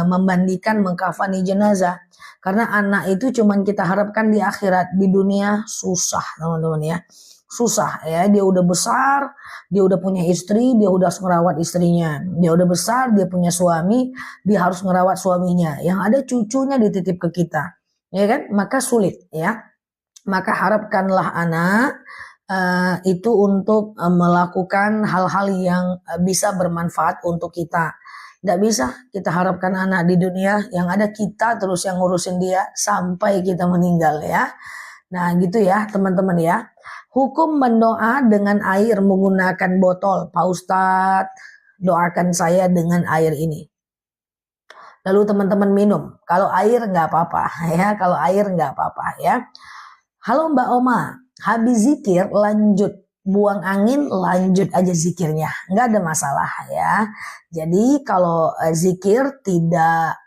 memandikan, mengkafani jenazah. Karena anak itu cuman kita harapkan di akhirat. Di dunia susah teman-teman ya. Susah ya, dia udah besar, dia udah punya istri, dia udah harus ngerawat istrinya. Dia udah besar, dia punya suami, dia harus ngerawat suaminya. Yang ada cucunya dititip ke kita. Ya kan? Maka sulit ya. Maka harapkanlah anak itu untuk melakukan hal-hal yang bisa bermanfaat untuk kita. Tidak bisa kita harapkan anak di dunia, yang ada kita terus yang ngurusin dia sampai kita meninggal ya. Nah gitu ya teman-teman ya. Hukum mendoa dengan air menggunakan botol. Pak Ustadz, doakan saya dengan air ini. Lalu teman-teman minum. Kalau air nggak apa-apa ya. Kalau air nggak apa-apa ya. Halo Mbak Oma, habis zikir lanjut. Buang angin lanjut aja zikirnya, nggak ada masalah ya. Jadi kalau zikir tidak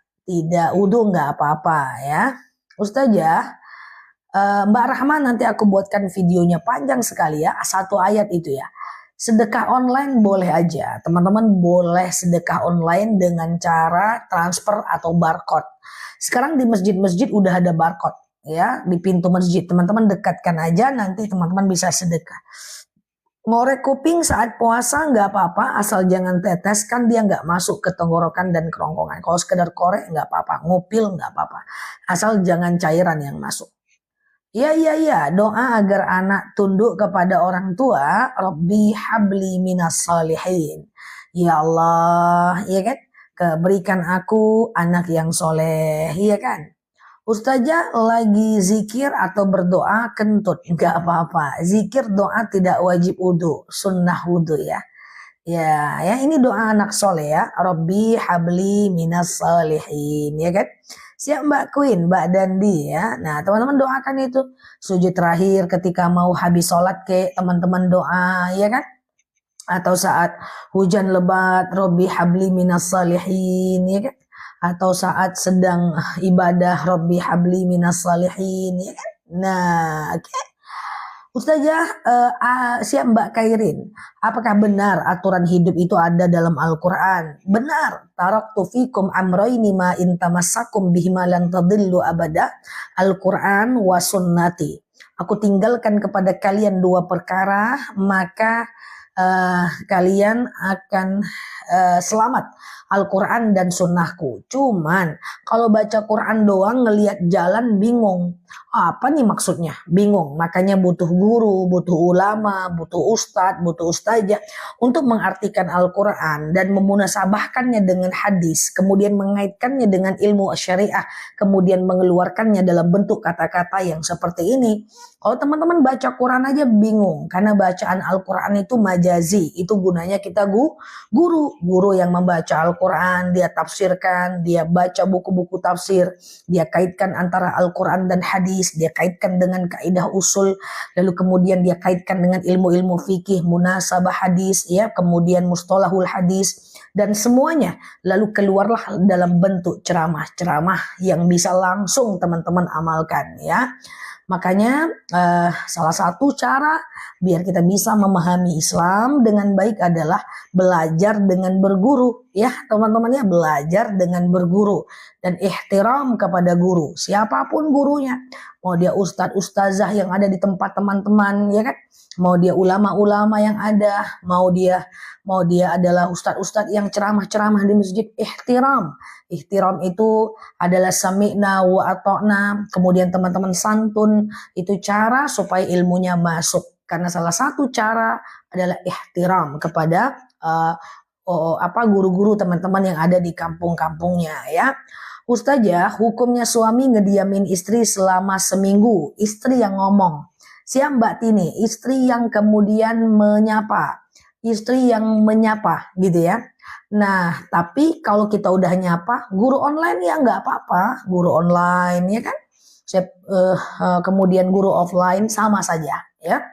wudhu nggak apa-apa ya. Ustazah, Mbak Rahma nanti aku buatkan videonya panjang sekali ya, 1 ayat itu ya. Sedekah online boleh aja, teman-teman boleh sedekah online dengan cara transfer atau barcode. Sekarang di masjid-masjid udah ada barcode ya, di pintu masjid teman-teman dekatkan aja, nanti teman-teman bisa sedekah. Ngorek kuping saat puasa nggak apa-apa, asal jangan tetes, kan dia nggak masuk ke tenggorokan dan kerongkongan. Kalau sekedar korek nggak apa-apa, ngupil nggak apa-apa, asal jangan cairan yang masuk. Iya, doa agar anak tunduk kepada orang tua. Rabbi habli minas salihin. Ya Allah, ya kan? Berikan aku anak yang soleh, ya kan? Ustazah lagi zikir atau berdoa kentut, nggak apa-apa. Zikir doa tidak wajib wudhu, sunnah wudhu ya. Ya ini doa anak soleh ya. Rabbi habli minas salihin, ya kan? Siap Mbak Queen, Mbak Dandi ya. Nah teman-teman doakan itu. Sujud terakhir ketika mau habis sholat ke teman-teman doa, ya kan? Atau saat hujan lebat, Rabbi habli minas salihin, ya kan? Atau saat sedang ibadah, Rabbi habli minas salihin, ya kan? Nah, oke. Ustazah, siap Mbak Kairin. Apakah benar aturan hidup itu ada dalam Al-Quran? Benar. Taraktu fikum amroini ma intamassakum bihima lan tadillu abada. Al-Quran wa sunnati. Aku tinggalkan kepada kalian 2 perkara, maka kalian akan selamat. Al-Quran dan sunnahku. Cuman kalau baca Quran doang ngelihat jalan bingung. Apa nih maksudnya? Bingung. Makanya butuh guru, butuh ulama, butuh ustadz, butuh ustazah untuk mengartikan Al-Quran dan memunasabahkannya dengan hadis. Kemudian mengaitkannya dengan ilmu syariah. Kemudian mengeluarkannya dalam bentuk kata-kata yang seperti ini. Kalau teman-teman baca Quran aja bingung. Karena bacaan Al-Quran itu majazi. Itu gunanya kita guru yang membaca Al-Quran, dia tafsirkan, dia baca buku-buku tafsir, dia kaitkan antara Al-Quran dan hadis, dia kaitkan dengan kaidah usul, lalu kemudian dia kaitkan dengan ilmu-ilmu fikih, munasabah hadis, ya, kemudian mustalahul hadis, dan semuanya lalu keluarlah dalam bentuk ceramah-ceramah yang bisa langsung teman-teman amalkan, ya. Makanya salah satu cara biar kita bisa memahami Islam dengan baik adalah belajar dengan berguru, ya teman-teman, ya, belajar dengan berguru dan ihtiram kepada guru, siapapun gurunya, mau dia ustadz ustazah yang ada di tempat teman-teman, ya kan, mau dia ulama-ulama yang ada, mau dia adalah ustadz-ustadz yang ceramah-ceramah di masjid. Ihtiram itu adalah sami'na wa ata'na, kemudian teman-teman santun, itu cara supaya ilmunya masuk. Karena salah satu cara adalah ihtiram kepada guru-guru teman-teman yang ada di kampung-kampungnya, ya. Ustazah, hukumnya suami ngediamin istri selama seminggu. Istri yang ngomong. Siap Mbak Tini, istri yang kemudian menyapa. Istri yang menyapa gitu ya. Nah, tapi kalau kita udah nyapa, guru online ya nggak apa-apa, guru online ya kan. Kemudian guru offline sama saja, ya.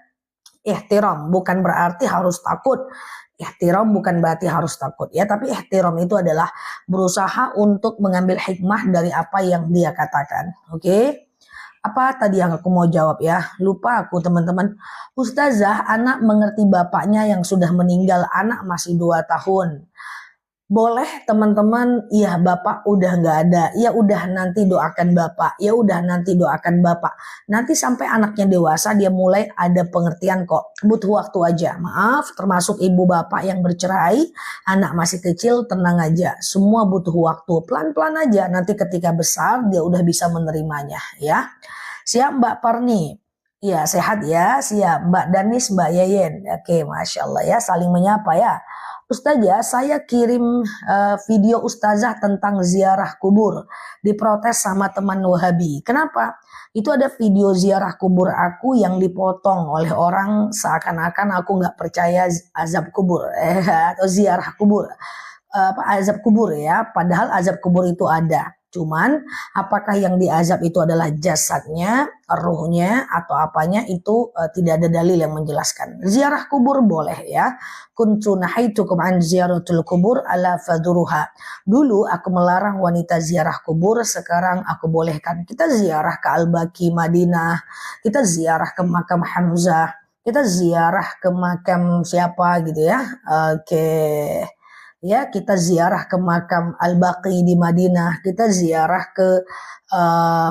Ihtiram bukan berarti harus takut. Ihtiram bukan berarti harus takut, ya, tapi ihtiram itu adalah berusaha untuk mengambil hikmah dari apa yang dia katakan. Oke? Apa tadi yang aku mau jawab, ya? Lupa aku, teman-teman. Ustazah, anak mengerti bapaknya yang sudah meninggal, anak masih 2 tahun. Boleh teman-teman, ya bapak udah nggak ada, ya udah nanti doakan bapak, ya udah nanti doakan bapak. Nanti sampai anaknya dewasa dia mulai ada pengertian kok, butuh waktu aja. Maaf, termasuk ibu bapak yang bercerai, anak masih kecil, tenang aja, semua butuh waktu, pelan-pelan aja. Nanti ketika besar dia udah bisa menerimanya, ya. Siap Mbak Parni? Ya sehat ya, siap. Mbak Danis, Mbak Yeyen, oke, Masya Allah ya, saling menyapa ya. Ustazah, saya kirim video ustazah tentang ziarah kubur, diprotes sama teman Wahabi. Kenapa? Itu ada video ziarah kubur aku yang dipotong oleh orang seakan-akan aku nggak percaya azab kubur atau ziarah kubur, azab kubur, ya. Padahal azab kubur itu ada. Cuman apakah yang diazab itu adalah jasadnya, ruhnya, atau apanya, itu tidak ada dalil yang menjelaskan. Ziarah kubur boleh, ya. Kuntu nahaitukum an ziyaratul kubur ala faduruha. Dulu aku melarang wanita ziarah kubur, sekarang aku bolehkan. Kita ziarah ke Al-Baqi Madinah, kita ziarah ke makam Hamzah, kita ziarah ke makam siapa gitu, ya. Oke. Ya, kita ziarah ke makam Al-Baqi di Madinah, kita ziarah ke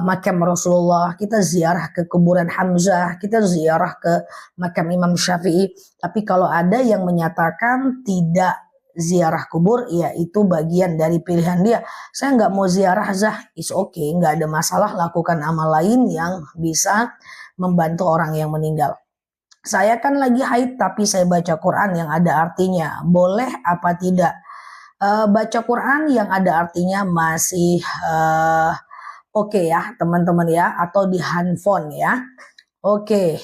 makam Rasulullah, kita ziarah ke kuburan Hamzah, kita ziarah ke makam Imam Syafi'i. Tapi kalau ada yang menyatakan tidak ziarah kubur, ya itu bagian dari pilihan dia. Saya nggak mau ziarah, is okay, nggak ada masalah, lakukan amal lain yang bisa membantu orang yang meninggal. Saya kan lagi haid tapi saya baca Quran yang ada artinya, boleh apa tidak? Baca Quran yang ada artinya masih oke, ya teman-teman, ya, atau di handphone, ya. Oke.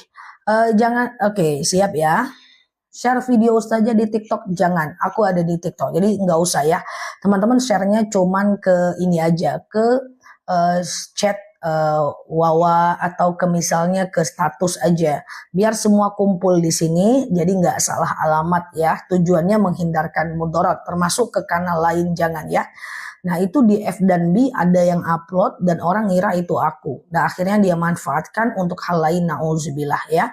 Siap ya. Share video ustazah di TikTok jangan, aku ada di TikTok, jadi nggak usah ya teman-teman, sharenya cuman ke ini aja, ke chat Wawa atau ke misalnya ke status aja, biar semua kumpul di sini, jadi nggak salah alamat, ya. Tujuannya menghindarkan mudarat, termasuk ke kanal lain jangan, ya. Nah itu di F dan B ada yang upload dan orang ngira itu aku, nah akhirnya dia manfaatkan untuk hal lain, na'udzubillah, ya.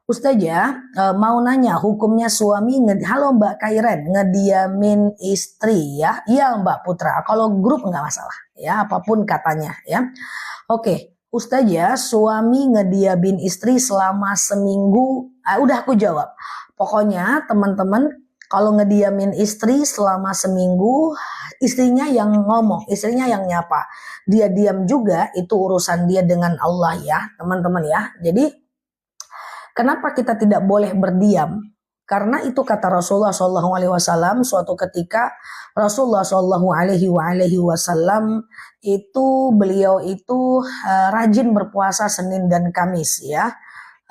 Ustazah, mau nanya hukumnya suami, halo Mbak Kairen, ngediamin istri, ya. Iya Mbak Putra, kalau grup nggak masalah, ya, apapun katanya, ya. Oke, Ustazah, suami ngediamin istri selama seminggu, udah aku jawab. Pokoknya teman-teman, kalau ngediamin istri selama seminggu, istrinya yang ngomong, istrinya yang nyapa. Dia diam juga, itu urusan dia dengan Allah, ya teman-teman, ya. Jadi kenapa kita tidak boleh berdiam? Karena itu kata Rasulullah SAW, suatu ketika Rasulullah SAW itu beliau itu rajin berpuasa Senin dan Kamis, ya.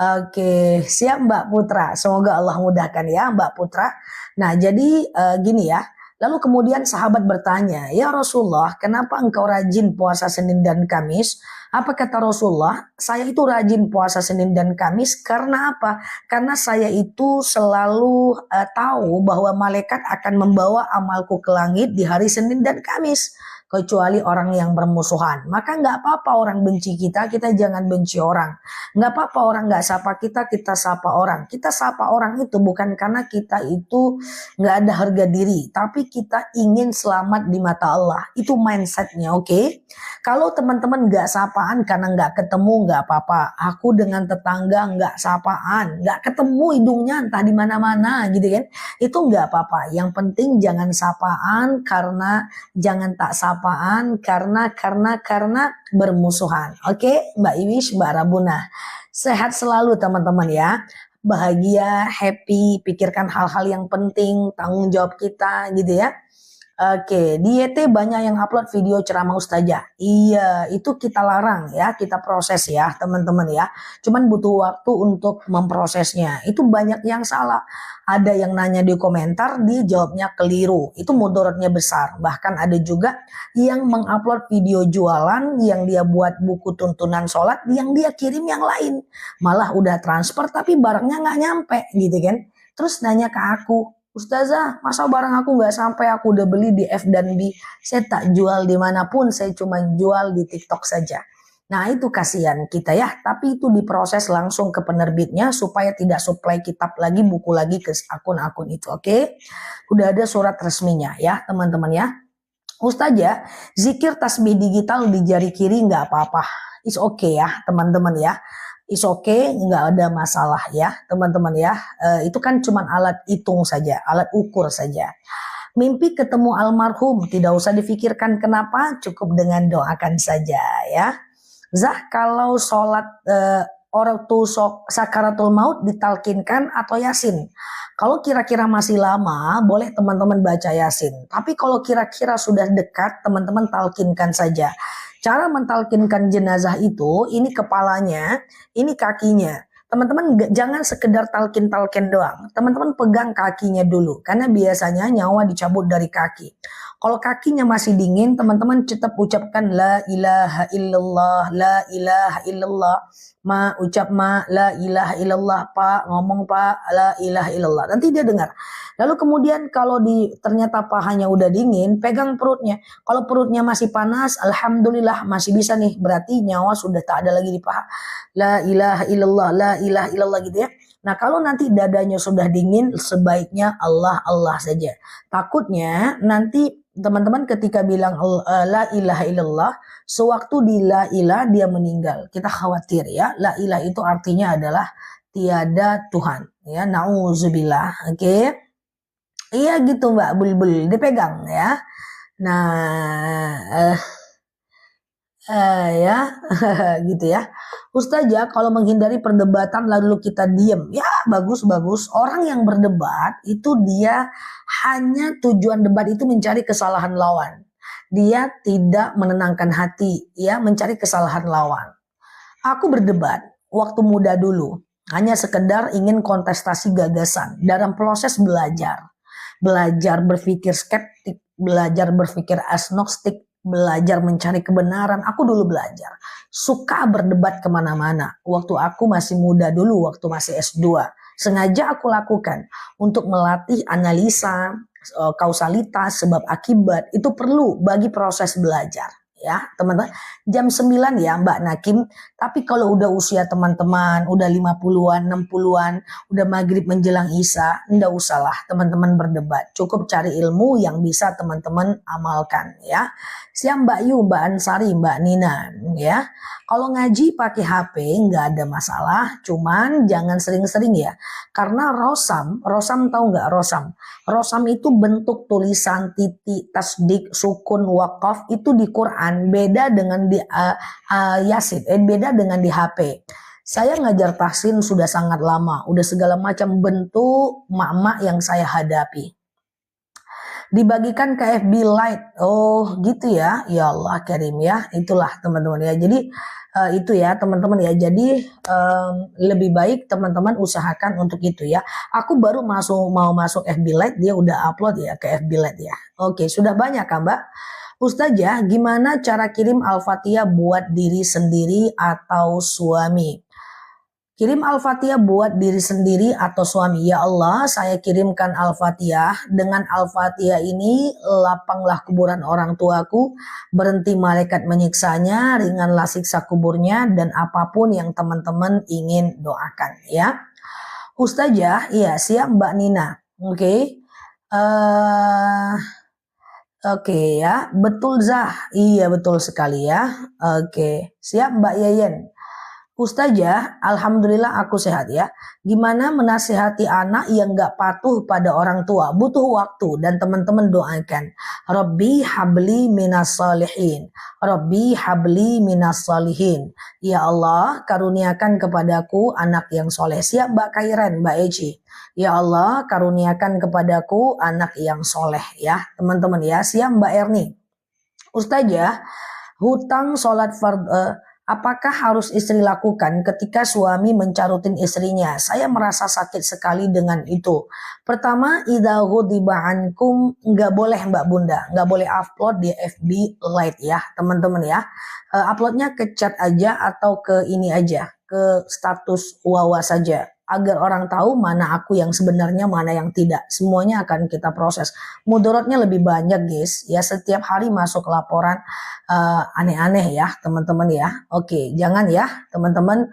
Oke, siap Mbak Putra. Semoga Allah mudahkan ya Mbak Putra. Nah, jadi gini ya. Lalu kemudian sahabat bertanya, "Ya Rasulullah, kenapa engkau rajin puasa Senin dan Kamis?" Apa kata Rasulullah? "Saya itu rajin puasa Senin dan Kamis karena apa? Karena saya itu selalu tahu bahwa malaikat akan membawa amalku ke langit di hari Senin dan Kamis. Kecuali orang yang bermusuhan. Maka nggak apa-apa orang benci kita, kita jangan benci orang. Nggak apa-apa orang nggak sapa kita, kita sapa orang. Kita sapa orang itu bukan karena kita itu nggak ada harga diri, tapi kita ingin selamat di mata Allah. Itu mindsetnya, oke? Kalau teman-teman nggak sapaan karena nggak ketemu, nggak apa-apa. Aku dengan tetangga nggak sapaan, nggak ketemu hidungnya entah di mana-mana gitu kan? Itu nggak apa-apa. Yang penting jangan sapaan jangan tak sapaan karena bermusuhan. Oke, Mbak Iwis, Mbak Rabuna. Sehat selalu teman-teman ya. Bahagia, happy, pikirkan hal-hal yang penting, tanggung jawab kita gitu ya. Oke, di YT banyak yang upload video ceramah ustazah. Iya, itu kita larang ya, kita proses ya teman-teman ya. Cuman butuh waktu untuk memprosesnya. Itu banyak yang salah. Ada yang nanya di komentar, dia jawabnya keliru. Itu mudaratnya besar. Bahkan ada juga yang mengupload video jualan, yang dia buat buku tuntunan sholat, yang dia kirim yang lain. Malah udah transfer tapi barangnya nggak nyampe gitu kan. Terus nanya ke aku, "Ustazah, masa barang aku nggak sampai, aku udah beli di F&B, saya tak jual dimanapun, saya cuma jual di TikTok saja." Nah itu kasihan kita ya, tapi itu diproses langsung ke penerbitnya supaya tidak supply kitab lagi, buku lagi ke akun-akun itu, oke? Udah ada surat resminya ya teman-teman ya. Ustazah, zikir tasbih digital di jari kiri nggak apa-apa, it's okay ya teman-teman ya. Is okay, nggak ada masalah ya teman-teman ya. Itu kan cuma alat hitung saja, alat ukur saja. Mimpi ketemu almarhum, tidak usah difikirkan kenapa, cukup dengan doakan saja ya. Zah, kalau sholat orang tuh sakaratul maut ditalkinkan atau yasin? Kalau kira-kira masih lama, boleh teman-teman baca yasin. Tapi kalau kira-kira sudah dekat, teman-teman talkinkan saja. Cara mentalkinkan jenazah itu, ini kepalanya, ini kakinya. Teman-teman jangan sekedar talkin-talkin doang. Teman-teman pegang kakinya dulu. Karena biasanya nyawa dicabut dari kaki. Kalau kakinya masih dingin, teman-teman tetap ucapkan la ilaha illallah, la ilaha illallah. Ma ucap ma la ilaha illallah, pak ngomong pak la ilaha illallah. Nanti dia dengar. Lalu kemudian kalau ternyata pahanya udah dingin, pegang perutnya. Kalau perutnya masih panas, alhamdulillah masih bisa nih. Berarti nyawa sudah tak ada lagi di paha. La ilaha illallah, la ilaha illallah gitu ya. Nah kalau nanti dadanya sudah dingin, sebaiknya Allah Allah saja. Takutnya nanti teman-teman ketika bilang la ilaha illallah, sewaktu di la ilah dia meninggal. Kita khawatir ya. La ilah itu artinya adalah tiada Tuhan. Ya, nauzubillah. Oke. Iya gitu Mbak Bulbul, dipegang ya. Nah, ya gitu ya. Ustazah, kalau menghindari perdebatan lalu kita diem, ya bagus-bagus. Orang yang berdebat itu dia hanya tujuan debat itu mencari kesalahan lawan. Dia tidak menenangkan hati, ya mencari kesalahan lawan. Aku berdebat waktu muda dulu, hanya sekedar ingin kontestasi gagasan dalam proses belajar. Belajar berpikir skeptik, belajar berpikir agnostik, belajar mencari kebenaran. Aku dulu belajar. Suka berdebat kemana-mana. Waktu aku masih muda dulu, waktu masih S2. Sengaja aku lakukan untuk melatih analisa, kausalitas, sebab akibat. Itu perlu bagi proses belajar. Ya teman-teman, jam 9 ya Mbak Nakim. Tapi kalau udah usia teman-teman, udah 50-an, 60-an, udah maghrib menjelang isya, enggak usahlah teman-teman berdebat. Cukup cari ilmu yang bisa teman-teman amalkan ya. Siap Mbak Yu, Mbak Ansari, Mbak Nina ya. Kalau ngaji pakai HP nggak ada masalah, cuman jangan sering-sering ya. Karena rosam tahu nggak rosam? Rosam itu bentuk tulisan titik, tasdik, sukun, wakaf itu di Quran, beda dengan di Yasin, beda dengan di HP. Saya ngajar tahsin sudah sangat lama, udah segala macam bentuk mak-mak yang saya hadapi. Dibagikan ke FB Lite. Oh gitu ya. Ya Allah Karim ya. Itulah teman-teman ya. Jadi itu ya teman-teman ya. Jadi lebih baik teman-teman usahakan untuk itu ya. Aku baru mau masuk FB Lite, dia udah upload ya ke FB Lite ya. Oke, sudah banyak kan Mbak? Ustazah, gimana cara kirim Al-Fatihah buat diri sendiri atau suami? Kirim Al-Fatihah buat diri sendiri atau suami. Ya Allah, saya kirimkan Al-Fatihah. Dengan Al-Fatihah ini, lapanglah kuburan orang tuaku, berhenti malaikat menyiksanya, ringanlah siksa kuburnya, dan apapun yang teman-teman ingin doakan. Ya, Ustazah, iya siap Mbak Nina. Oke. Oke ya, betul Zah. Iya betul sekali ya. Oke, siap Mbak Yayen. Ustazah, alhamdulillah aku sehat ya. Gimana menasihati anak yang gak patuh pada orang tua? Butuh waktu dan teman-teman doakan. Rabbi habli minas salihin. Rabbi habli minas salihin. Ya Allah, karuniakan kepadaku anak yang soleh. Siap Mbak Kairan, Mbak Eci. Ya Allah, karuniakan kepadaku anak yang soleh ya. Teman-teman ya, siap Mbak Erni. Ustazah, hutang sholat apakah harus istri lakukan ketika suami mencarutin istrinya? Saya merasa sakit sekali dengan itu. Pertama, idza ghadiba ankum, nggak boleh Mbak Bunda, nggak boleh upload di FB Lite ya, teman-teman ya. Uploadnya ke chat aja atau ke ini aja, ke status Wawa saja. Agar orang tahu mana aku yang sebenarnya, mana yang tidak. Semuanya akan kita proses. Mudaratnya lebih banyak guys. Ya setiap hari masuk laporan aneh-aneh ya teman-teman ya. Oke, jangan ya teman-teman.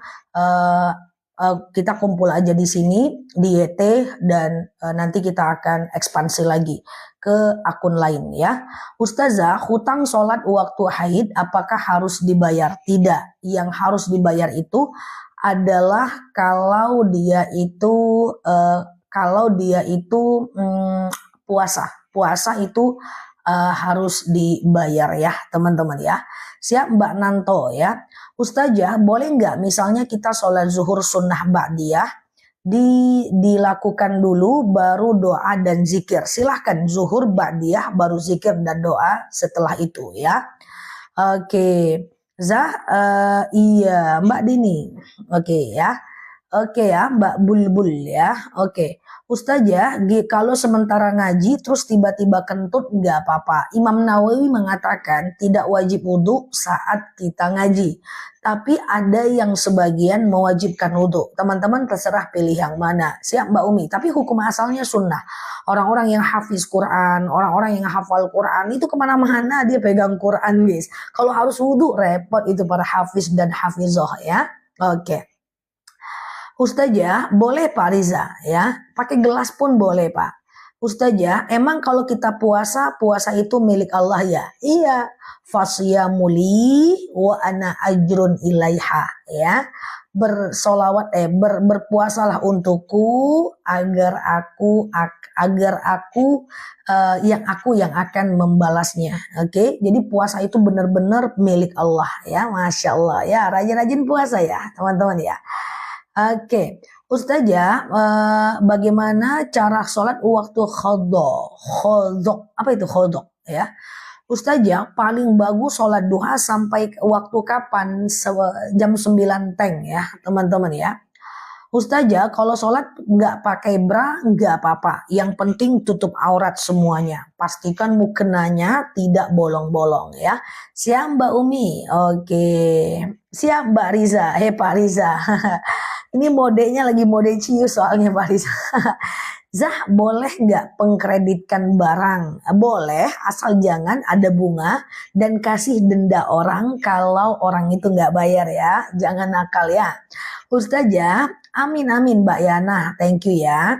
Kita kumpul aja di sini di YT dan nanti kita akan ekspansi lagi ke akun lain ya. Ustazah, hutang sholat waktu haid apakah harus dibayar? Tidak. Yang harus dibayar itu adalah kalau dia itu puasa itu harus dibayar ya teman-teman ya. Siap Mbak Nanto ya. Ustazah, boleh nggak misalnya kita sholat zuhur sunnah ba'diyah dilakukan dulu baru doa dan zikir. Silahkan zuhur ba'diyah baru zikir dan doa setelah itu ya. Oke. Zah, iya Mbak Dini. Oke ya. Oke ya Mbak Bulbul ya. Oke. Ustazah, kalau sementara ngaji terus tiba-tiba kentut nggak apa-apa. Imam Nawawi mengatakan tidak wajib wudhu saat kita ngaji. Tapi ada yang sebagian mewajibkan wudhu. Teman-teman terserah pilih yang mana. Siap Mbak Umi. Tapi hukum asalnya sunnah. Orang-orang yang hafiz Quran, orang-orang yang hafal Quran itu kemana-mana dia pegang Quran guys. Kalau harus wudhu repot itu para hafiz dan hafizah ya. Oke. Ustazah, boleh Pak Riza ya, pakai gelas pun boleh Pak. Ustazah, emang kalau kita puasa itu milik Allah ya? Iya, fasyamuli wa ana ajrun ilaiha ya. Berpuasalah untukku agar aku yang akan membalasnya. Oke, jadi puasa itu benar-benar milik Allah ya, masya Allah ya, rajin-rajin puasa ya teman-teman ya. Oke, Ustazah, bagaimana cara sholat waktu khodok? Apa itu khodok ya? Ustazah, paling bagus sholat duha sampai waktu kapan? Jam 9 teng ya teman-teman ya. Ustazah, kalau sholat nggak pakai bra nggak apa-apa. Yang penting tutup aurat semuanya. Pastikan mukenanya tidak bolong-bolong ya. Siap Mbak Umi? Oke. Siap Mbak Riza? Pak Riza. Ini modenya lagi mode cius soalnya Pak Riza. Zah, boleh nggak pengkreditkan barang? Boleh, asal jangan ada bunga dan kasih denda orang kalau orang itu nggak bayar ya. Jangan nakal ya. Ustazah, amin Mbak Yana, thank you ya.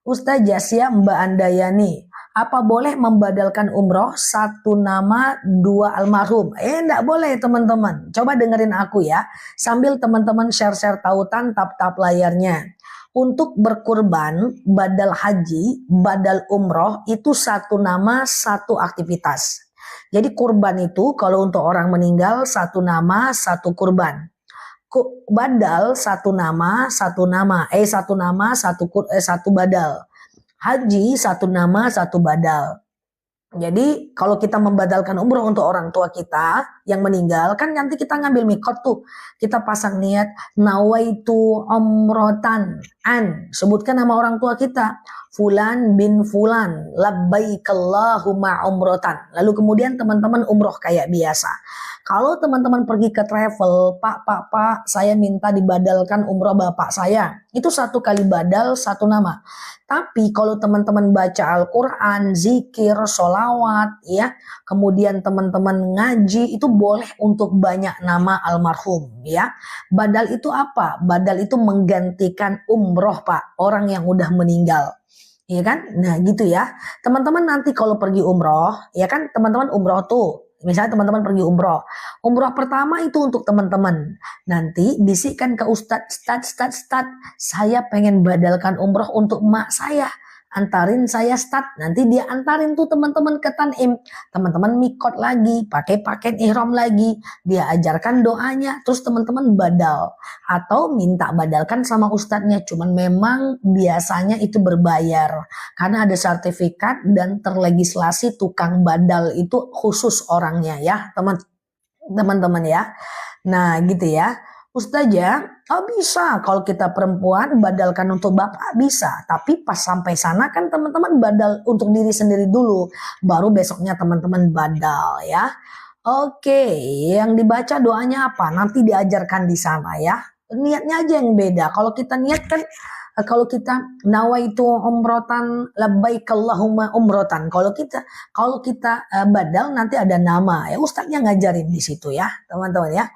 Ustazah, siap Mbak Andayani. Apa boleh membadalkan umroh satu nama dua almarhum? Enggak boleh teman-teman. Coba dengerin aku ya. Sambil teman-teman share-share tautan tap-tap layarnya. Untuk berkurban, badal haji, badal umroh itu satu nama satu aktivitas. Jadi kurban itu kalau untuk orang meninggal satu nama satu kurban. Badal satu nama satu badal. Haji satu nama satu badal. Jadi kalau kita membadalkan umroh untuk orang tua kita yang meninggal, kan nanti kita ngambil mikot tuh. Kita pasang niat nawaitu umrotan an. Sebutkan nama orang tua kita. Fulan bin Fulan. Labbaikallahumma umrotan. Lalu kemudian teman-teman umroh kayak biasa. Kalau teman-teman pergi ke travel, Pak, saya minta dibadalkan umroh bapak saya. Itu satu kali badal, satu nama. Tapi kalau teman-teman baca Al-Quran, zikir, sholawat, ya, kemudian teman-teman ngaji, itu boleh untuk banyak nama almarhum, ya. Badal itu apa? Badal itu menggantikan umroh, Pak, orang yang udah meninggal. Iya kan? Nah gitu ya. Teman-teman nanti kalau pergi umroh, ya kan teman-teman umroh tuh. Misalnya teman-teman pergi umroh. Umroh pertama itu untuk teman-teman. Nanti bisikkan ke Ustadz, Ustadz, saya pengen badalkan umroh untuk emak saya. Antarin saya Ustadz. Nanti dia antarin tuh teman-teman ke Tanim. Teman-teman mikot lagi, pakai paket ihram lagi. Dia ajarkan doanya, terus teman-teman badal. Atau minta badalkan sama ustadznya. Cuman memang biasanya itu berbayar. Karena ada sertifikat dan terlegislasi tukang badal itu khusus orangnya ya teman-teman ya. Nah gitu ya. Ustazah, oh bisa kalau kita perempuan badalkan untuk bapak bisa. Tapi pas sampai sana kan teman-teman badal untuk diri sendiri dulu. Baru besoknya teman-teman badal ya. Oke, yang dibaca doanya apa? Nanti diajarkan di sana ya. Niatnya aja yang beda. Kalau kita niat kan kalau kita nawaitu umrotan labbaikallahumma umrotan. Kalau kita badal nanti ada nama ya. Ustadznya ngajarin di situ ya, teman-teman ya.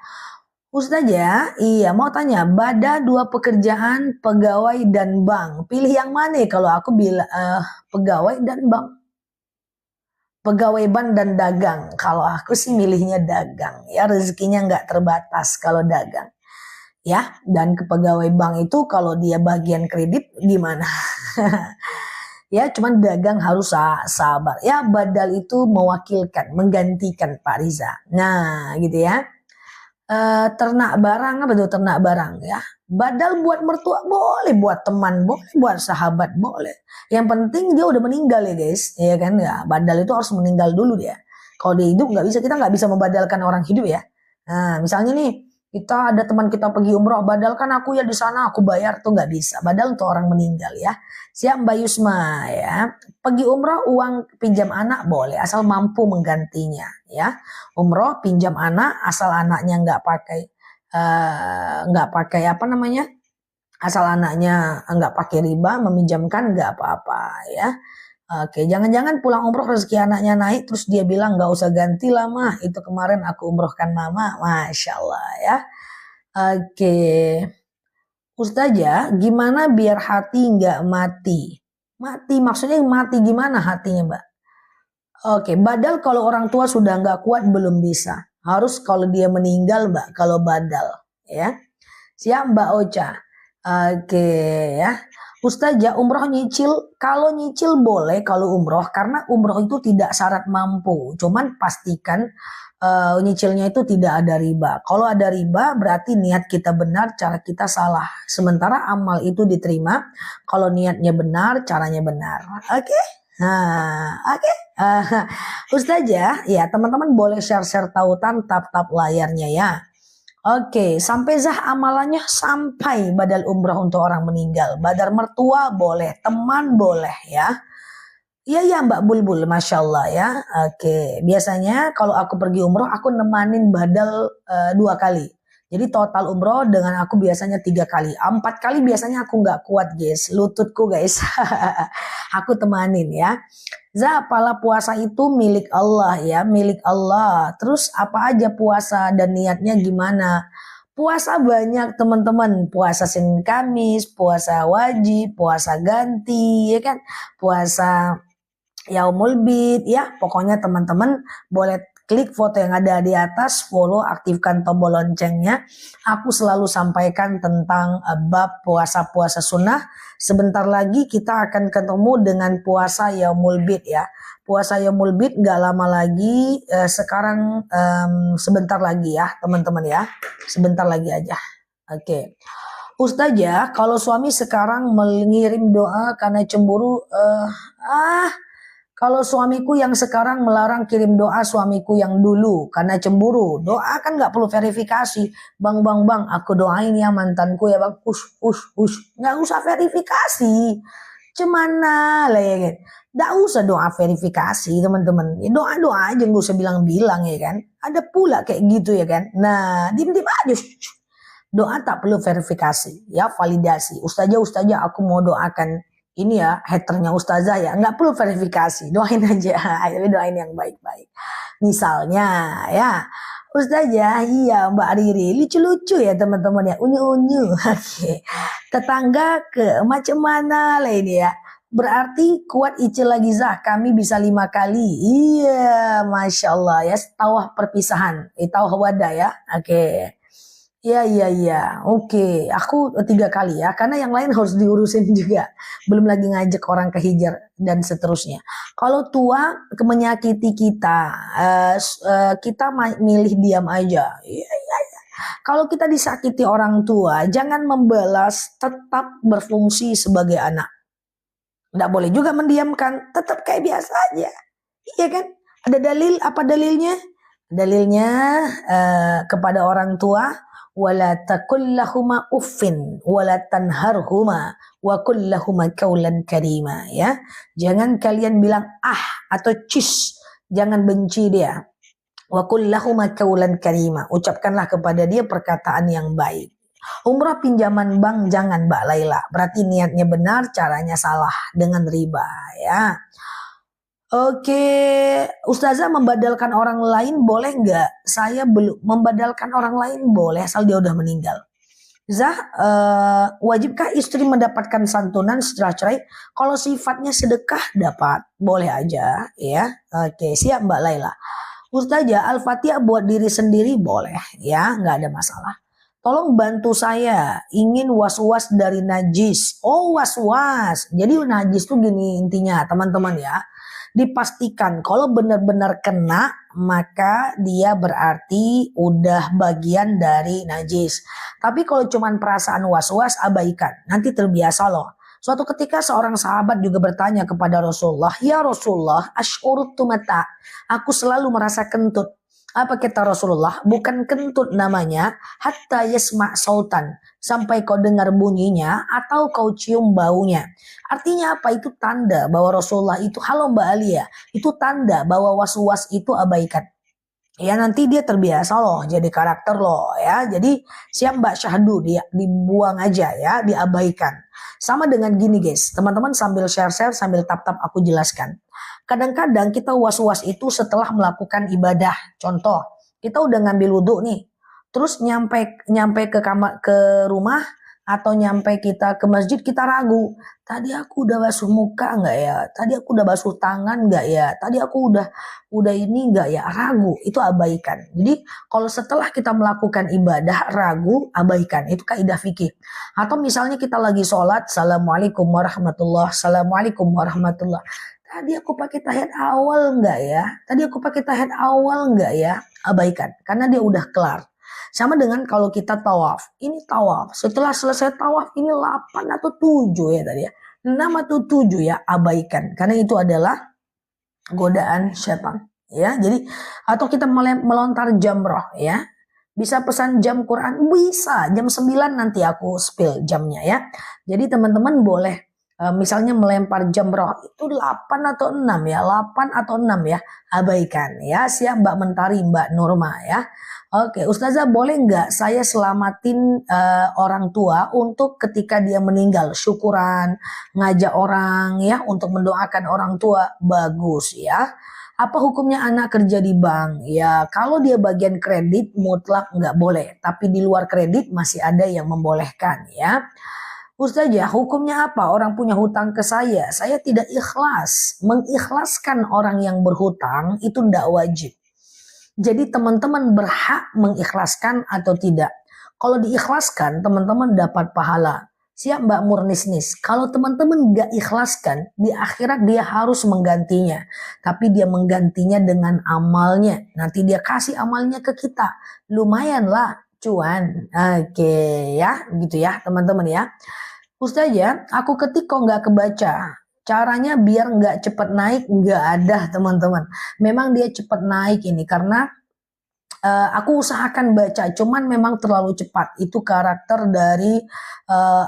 Ustazah, iya mau tanya, bada dua pekerjaan pegawai dan bank. Pilih yang mana kalau aku bilang pegawai dan bank. Pegawai bank dan dagang. Kalau aku sih milihnya dagang. Ya rezekinya nggak terbatas kalau dagang. Ya, dan ke pegawai bank itu kalau dia bagian kredit gimana? Ya, cuman dagang harus sabar. Ya, badal itu mewakilkan, menggantikan Pak Riza. Nah, gitu ya. Ternak barang apa tuh ternak barang ya, badal buat mertua boleh, buat teman boleh, buat sahabat boleh, yang penting dia udah meninggal ya guys, ya kan ya. Badal itu harus meninggal dulu dia. Kalau dia hidup nggak bisa, kita nggak bisa membadalkan orang hidup ya. Nah misalnya nih kita ada teman kita pergi umroh, badalkan aku ya di sana aku bayar, tuh nggak bisa. Badal untuk orang meninggal ya. Siap Mbak Yusma ya. Pergi umroh uang pinjam anak boleh asal mampu menggantinya ya. Umroh pinjam anak asal anaknya nggak pakai apa namanya, asal anaknya nggak pakai riba, meminjamkan nggak apa-apa ya. Oke, jangan-jangan pulang umroh rezeki anaknya naik terus dia bilang nggak usah ganti lah mah, itu kemarin aku umrohkan mama, masya Allah ya. Oke, Ustazah, gimana biar hati nggak mati? Mati maksudnya mati gimana hatinya Mbak? Oke, badal kalau orang tua sudah nggak kuat belum bisa. Harus kalau dia meninggal Mbak, kalau badal ya. Siap Mbak Ocha. Oke ya. Ustazah, umroh nyicil, kalau nyicil boleh kalau umroh, karena umroh itu tidak syarat mampu. Cuman pastikan nyicilnya itu tidak ada riba. Kalau ada riba berarti niat kita benar, cara kita salah. Sementara amal itu diterima kalau niatnya benar, caranya benar. Oke? Nah, oke. Ustazah, ya teman-teman boleh share-share tautan tap-tap layarnya ya. Oke, sampai zah amalannya sampai badal umrah untuk orang meninggal. Badal mertua boleh, teman boleh ya. Iya ya Mbak Bulbul, Masya Allah ya. Oke, biasanya kalau aku pergi umroh aku nemanin badal 2 kali. Jadi total umroh dengan aku biasanya 3 kali. 4 kali biasanya aku nggak kuat guys, lututku guys. Aku temanin ya. Pala puasa itu milik Allah ya, milik Allah. Terus apa aja puasa dan niatnya gimana? Puasa banyak teman-teman, puasa Senin Kamis, puasa wajib, puasa ganti, ya kan? Puasa Yaumul Bid ya, pokoknya teman-teman boleh klik foto yang ada di atas, follow, aktifkan tombol loncengnya. Aku selalu sampaikan tentang bab puasa-puasa sunnah. Sebentar lagi kita akan ketemu dengan puasa Yaumul Bid ya. Puasa Yaumul Bid gak lama lagi, sekarang sebentar lagi ya teman-teman ya. Sebentar lagi aja. Oke. Ustazah, kalau suami sekarang mengirim doa karena cemburu, Kalau suamiku yang sekarang melarang kirim doa suamiku yang dulu karena cemburu. Doa kan nggak perlu verifikasi. Bang, aku doain ya mantanku ya bang. Nggak usah verifikasi. Cemana lah ya kan. Nggak usah doa verifikasi teman-teman. Ya, doa-doa aja nggak usah bilang-bilang ya kan. Ada pula kayak gitu ya kan. Nah, diem-diem aja. Doa tak perlu verifikasi, ya validasi. Ustazah, aku mau doakan ini ya, haternya ustazah ya, nggak perlu verifikasi, doain aja, tapi doain yang baik-baik. Misalnya ya, ustazah, iya Mbak Riri, lucu-lucu ya teman-teman ya, unyu-unyu. Oke, tetangga ke macam mana lah ini ya. Berarti kuat Icil Lagizah, kami bisa 5 kali. Iya, Masya Allah ya, tawah perpisahan, tawah wadah ya. Oke. Iya. Oke, aku 3 kali ya, karena yang lain harus diurusin juga. Belum lagi ngajak orang ke hijr dan seterusnya. Kalau tua menyakiti kita, kita milih diam aja. Iya. Kalau kita disakiti orang tua, jangan membalas, tetap berfungsi sebagai anak. Nggak boleh juga mendiamkan, tetap kayak biasa aja. Iya kan? Ada dalil, apa dalilnya? Dalilnya kepada orang tua, wala taqul lahuma uffin wala tanharhuma wa qul lahuma qaulan karima ya. Jangan kalian bilang atau cis, jangan benci dia. Wa qul lahuma qaulan karima, ucapkanlah kepada dia perkataan yang baik. Umrah pinjaman bank jangan Mbak Laila, berarti niatnya benar, caranya salah dengan riba ya. Oke, Ustazah membadalkan orang lain boleh nggak? Saya belum membadalkan orang lain boleh asal dia udah meninggal. Zah, wajibkah istri mendapatkan santunan setelah cerai? Kalau sifatnya sedekah dapat, boleh aja ya. Oke, siap Mbak Laila. Ustazah, Al-Fatihah buat diri sendiri boleh ya, nggak ada masalah. Tolong bantu saya, ingin was-was dari najis. Oh, was-was. Jadi najis tuh gini intinya teman-teman ya. Dipastikan kalau benar-benar kena maka dia berarti udah bagian dari najis. Tapi kalau cuman perasaan was-was abaikan, nanti terbiasa loh. Suatu ketika seorang sahabat juga bertanya kepada Rasulullah, "Ya Rasulullah, asy'urtu mata." Aku selalu merasa kentut. Apa kata Rasulullah? Bukan kentut namanya, hatta yasma' sautan, sampai kau dengar bunyinya atau kau cium baunya. Artinya apa? Itu tanda bahwa Rasulullah itu, halo Mbak Alia, itu tanda bahwa was-was itu abaikan. Ya nanti dia terbiasa loh jadi karakter loh ya. Jadi siap Mbak Syahdu, dia dibuang aja ya, diabaikan. Sama dengan gini guys, teman-teman sambil share-share sambil tap-tap aku jelaskan. Kadang-kadang kita was-was itu setelah melakukan ibadah. Contoh, kita udah ngambil wudhu nih. Terus nyampe ke rumah atau nyampe kita ke masjid kita ragu. Tadi aku udah basuh muka enggak ya? Tadi aku udah basuh tangan enggak ya? Tadi aku udah ini enggak ya? Ragu, itu abaikan. Jadi kalau setelah kita melakukan ibadah ragu, abaikan. Itu kaidah fikih. Atau misalnya kita lagi sholat, Assalamualaikum warahmatullah, Assalamualaikum warahmatullah. Tadi aku pakai tahiyat awal enggak ya? Tadi aku pakai tahiyat awal enggak ya? Abaikan, karena dia udah kelar. Sama dengan kalau kita tawaf. Ini tawaf. Setelah selesai tawaf ini 8 atau 7 ya tadi ya. 6 atau 7 ya, abaikan. Karena itu adalah godaan setan. Ya, jadi atau kita melontar jamroh ya. Bisa pesan jam Quran? Bisa. Jam 9 nanti aku spill jamnya ya. Jadi teman-teman boleh misalnya melempar jamroh itu 8 atau 6 ya, 8 atau 6 ya, abaikan ya. Siap Mbak Mentari, Mbak Nurma ya. Oke, Ustazah boleh nggak saya selamatin orang tua untuk ketika dia meninggal, syukuran, ngajak orang ya untuk mendoakan orang tua, bagus ya. Apa hukumnya anak kerja di bank? Ya kalau dia bagian kredit mutlak nggak boleh, tapi di luar kredit masih ada yang membolehkan ya. Ustazah, hukumnya apa? Orang punya hutang ke saya tidak ikhlas. Mengikhlaskan orang yang berhutang itu tidak wajib. Jadi teman-teman berhak mengikhlaskan atau tidak. Kalau diikhlaskan, teman-teman dapat pahala. Siap Mbak Murnisnis. Kalau teman-teman gak ikhlaskan, di akhirat dia harus menggantinya. Tapi dia menggantinya dengan amalnya. Nanti dia kasih amalnya ke kita. Lumayan lah, cuan. Oke ya, gitu ya teman-teman ya. Ustazah, aku ketik kok nggak kebaca. Caranya biar nggak cepat naik nggak ada teman-teman. Memang dia cepat naik ini karena aku usahakan baca, cuman memang terlalu cepat. Itu karakter dari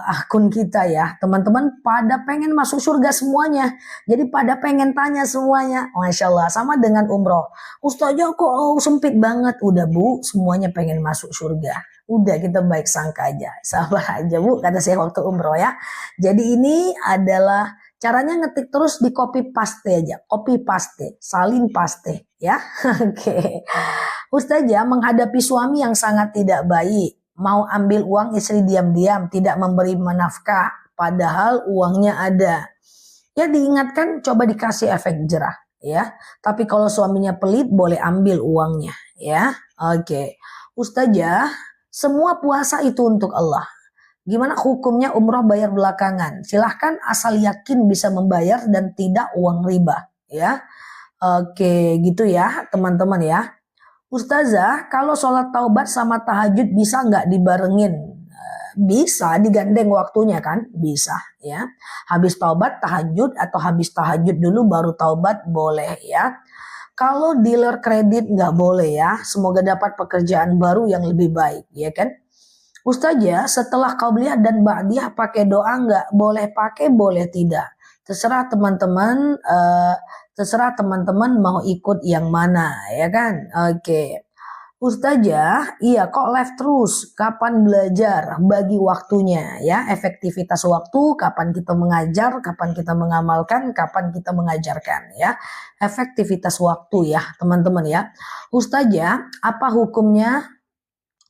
akun kita ya. Teman-teman pada pengen masuk surga semuanya. Jadi pada pengen tanya semuanya. Masya Allah. Sama dengan umroh. Ustazah kok sempit banget. Udah Bu, semuanya pengen masuk surga. Udah kita baik sangka aja. Sabar aja Bu, kata saya waktu umroh ya. Jadi ini adalah caranya ngetik terus di copy paste aja. Copy paste, salin paste ya. Oke. Ustazah menghadapi suami yang sangat tidak baik, mau ambil uang istri diam-diam, tidak memberi menafkah, padahal uangnya ada. Ya diingatkan, coba dikasih efek jerah, ya. Tapi kalau suaminya pelit, boleh ambil uangnya, ya. Oke, Ustazah, semua puasa itu untuk Allah. Gimana hukumnya umroh bayar belakangan? Silahkan asal yakin bisa membayar dan tidak uang riba, ya. Oke, gitu ya, teman-teman ya. Ustazah, kalau sholat taubat sama tahajud bisa nggak dibarengin? Bisa, digandeng waktunya kan? Bisa ya. Habis taubat tahajud atau habis tahajud dulu baru taubat boleh ya. Kalau dealer kredit nggak boleh ya. Semoga dapat pekerjaan baru yang lebih baik ya kan? Ustazah, setelah qabliyah dan ba'diyah pakai doa nggak? Boleh pakai, boleh tidak. Terserah teman-teman, terserah teman-teman mau ikut yang mana, ya kan? Oke. Ustazah, iya kok live terus? Kapan belajar? Bagi waktunya ya, efektivitas waktu, kapan kita mengajar, kapan kita mengamalkan, kapan kita mengajarkan ya. Efektivitas waktu ya, teman-teman ya. Ustazah, apa hukumnya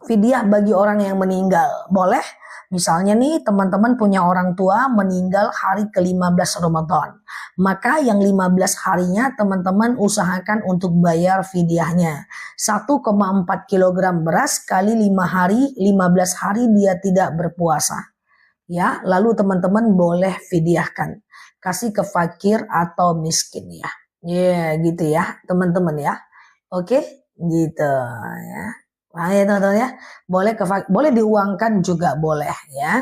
fidyah bagi orang yang meninggal? Boleh. Misalnya nih teman-teman punya orang tua meninggal hari ke-15 Ramadan. Maka yang 15 harinya teman-teman usahakan untuk bayar fidyahnya. 1,4 kilogram beras kali 5 hari, 15 hari dia tidak berpuasa. Ya, lalu teman-teman boleh fidyahkan. Kasih ke fakir atau miskin ya. Ya, gitu ya teman-teman ya. Oke, gitu ya. Nah ya teman-teman ya, boleh diuangkan juga boleh ya.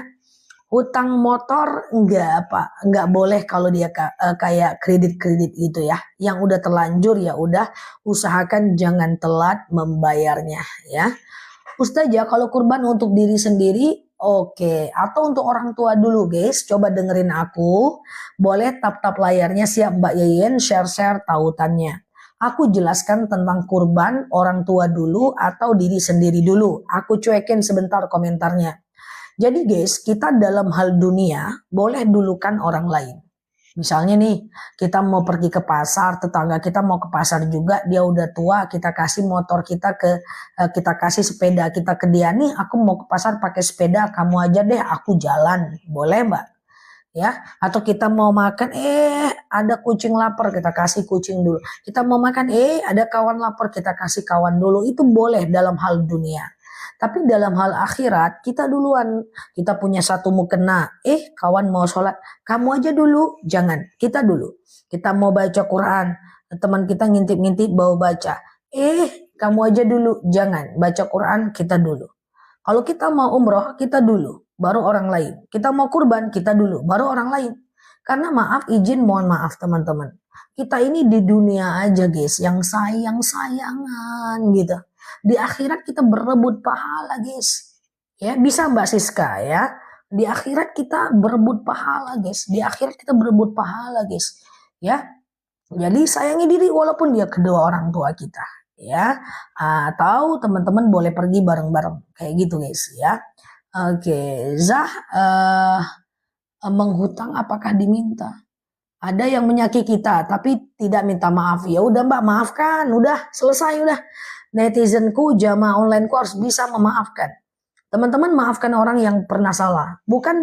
Hutang motor enggak boleh kalau dia kayak kredit-kredit gitu ya. Yang udah terlanjur ya udah usahakan jangan telat membayarnya ya. Ustazah kalau kurban untuk diri sendiri oke. Atau untuk orang tua dulu guys, coba dengerin aku. Boleh tap-tap layarnya, siap Mbak Yeyen, share-share tautannya. Aku jelaskan tentang kurban orang tua dulu atau diri sendiri dulu. Aku cuekin sebentar komentarnya. Jadi guys, kita dalam hal dunia boleh dulukan orang lain. Misalnya nih, kita mau pergi ke pasar, tetangga kita mau ke pasar juga, dia udah tua, kita kasih motor kita kasih sepeda kita ke dia nih, aku mau ke pasar pakai sepeda, kamu aja deh, aku jalan. Boleh Mbak? Ya, atau kita mau makan ada kucing lapar kita kasih kucing dulu, kita mau makan ada kawan lapar kita kasih kawan dulu, itu boleh dalam hal dunia. Tapi dalam hal akhirat kita duluan, kita punya satu mukena, kawan mau sholat kamu aja dulu, jangan, kita dulu. Kita mau baca Quran, teman kita ngintip-ngintip bawa baca, kamu aja dulu, jangan, baca Quran kita dulu. Kalau kita mau umroh, kita dulu, baru orang lain. Kita mau kurban, kita dulu, baru orang lain. Karena maaf, mohon maaf teman-teman. Kita ini di dunia aja guys, yang sayang-sayangan gitu. Di akhirat kita berebut pahala guys. Ya, bisa Mbak Siska ya. Di akhirat kita berebut pahala guys. Di akhirat kita berebut pahala guys. Ya. Jadi sayangi diri walaupun dia kedua orang tua kita. Ya, atau teman-teman boleh pergi bareng-bareng kayak gitu guys ya. Oke, Zah, menghutang apakah diminta? Ada yang menyakiti kita tapi tidak minta maaf, ya udah Mbak maafkan, udah selesai udah. Netizenku, jamaah onlineku harus bisa memaafkan. Teman-teman maafkan orang yang pernah salah, bukan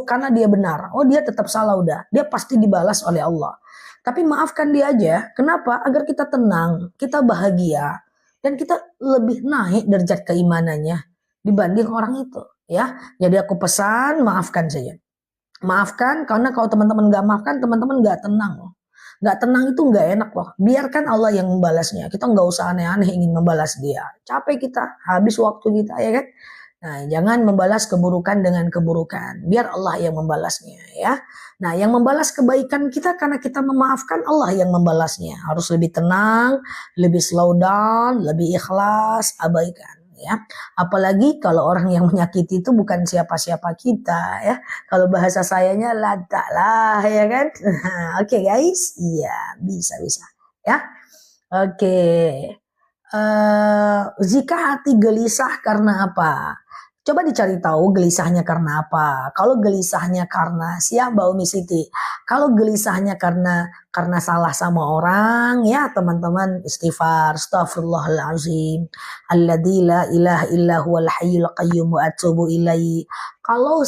karena dia benar. Oh dia tetap salah udah, dia pasti dibalas oleh Allah. Tapi maafkan dia aja. Kenapa? Agar kita tenang, kita bahagia, dan kita lebih naik derajat keimanannya dibanding orang itu. Ya, jadi aku pesan maafkan saja. Maafkan, karena kalau teman-teman gak maafkan, teman-teman gak tenang loh. Gak tenang itu gak enak loh. Biarkan Allah yang membalasnya. Kita gak usah aneh-aneh ingin membalas dia. Capek kita, habis waktu kita ya kan. Nah, jangan membalas keburukan dengan keburukan. Biar Allah yang membalasnya ya. Nah, yang membalas kebaikan kita karena kita memaafkan, Allah yang membalasnya. Harus lebih tenang, lebih slow down, lebih ikhlas, abaikan ya. Apalagi kalau orang yang menyakiti itu bukan siapa-siapa kita ya. Kalau bahasa sayanya lata lah ya kan. Oke, guys. Iya, bisa ya. Oke. Jika hati gelisah karena apa? Coba dicari tahu gelisahnya karena apa. Kalau gelisahnya karena siap Mbak Umi Siti. Kalau gelisahnya karena salah sama orang, ya teman-teman istighfar, astaghfirullahalazim, alladzi la ilaha illa huwal hayyul qayyum wa atubu ilaihi. Kalau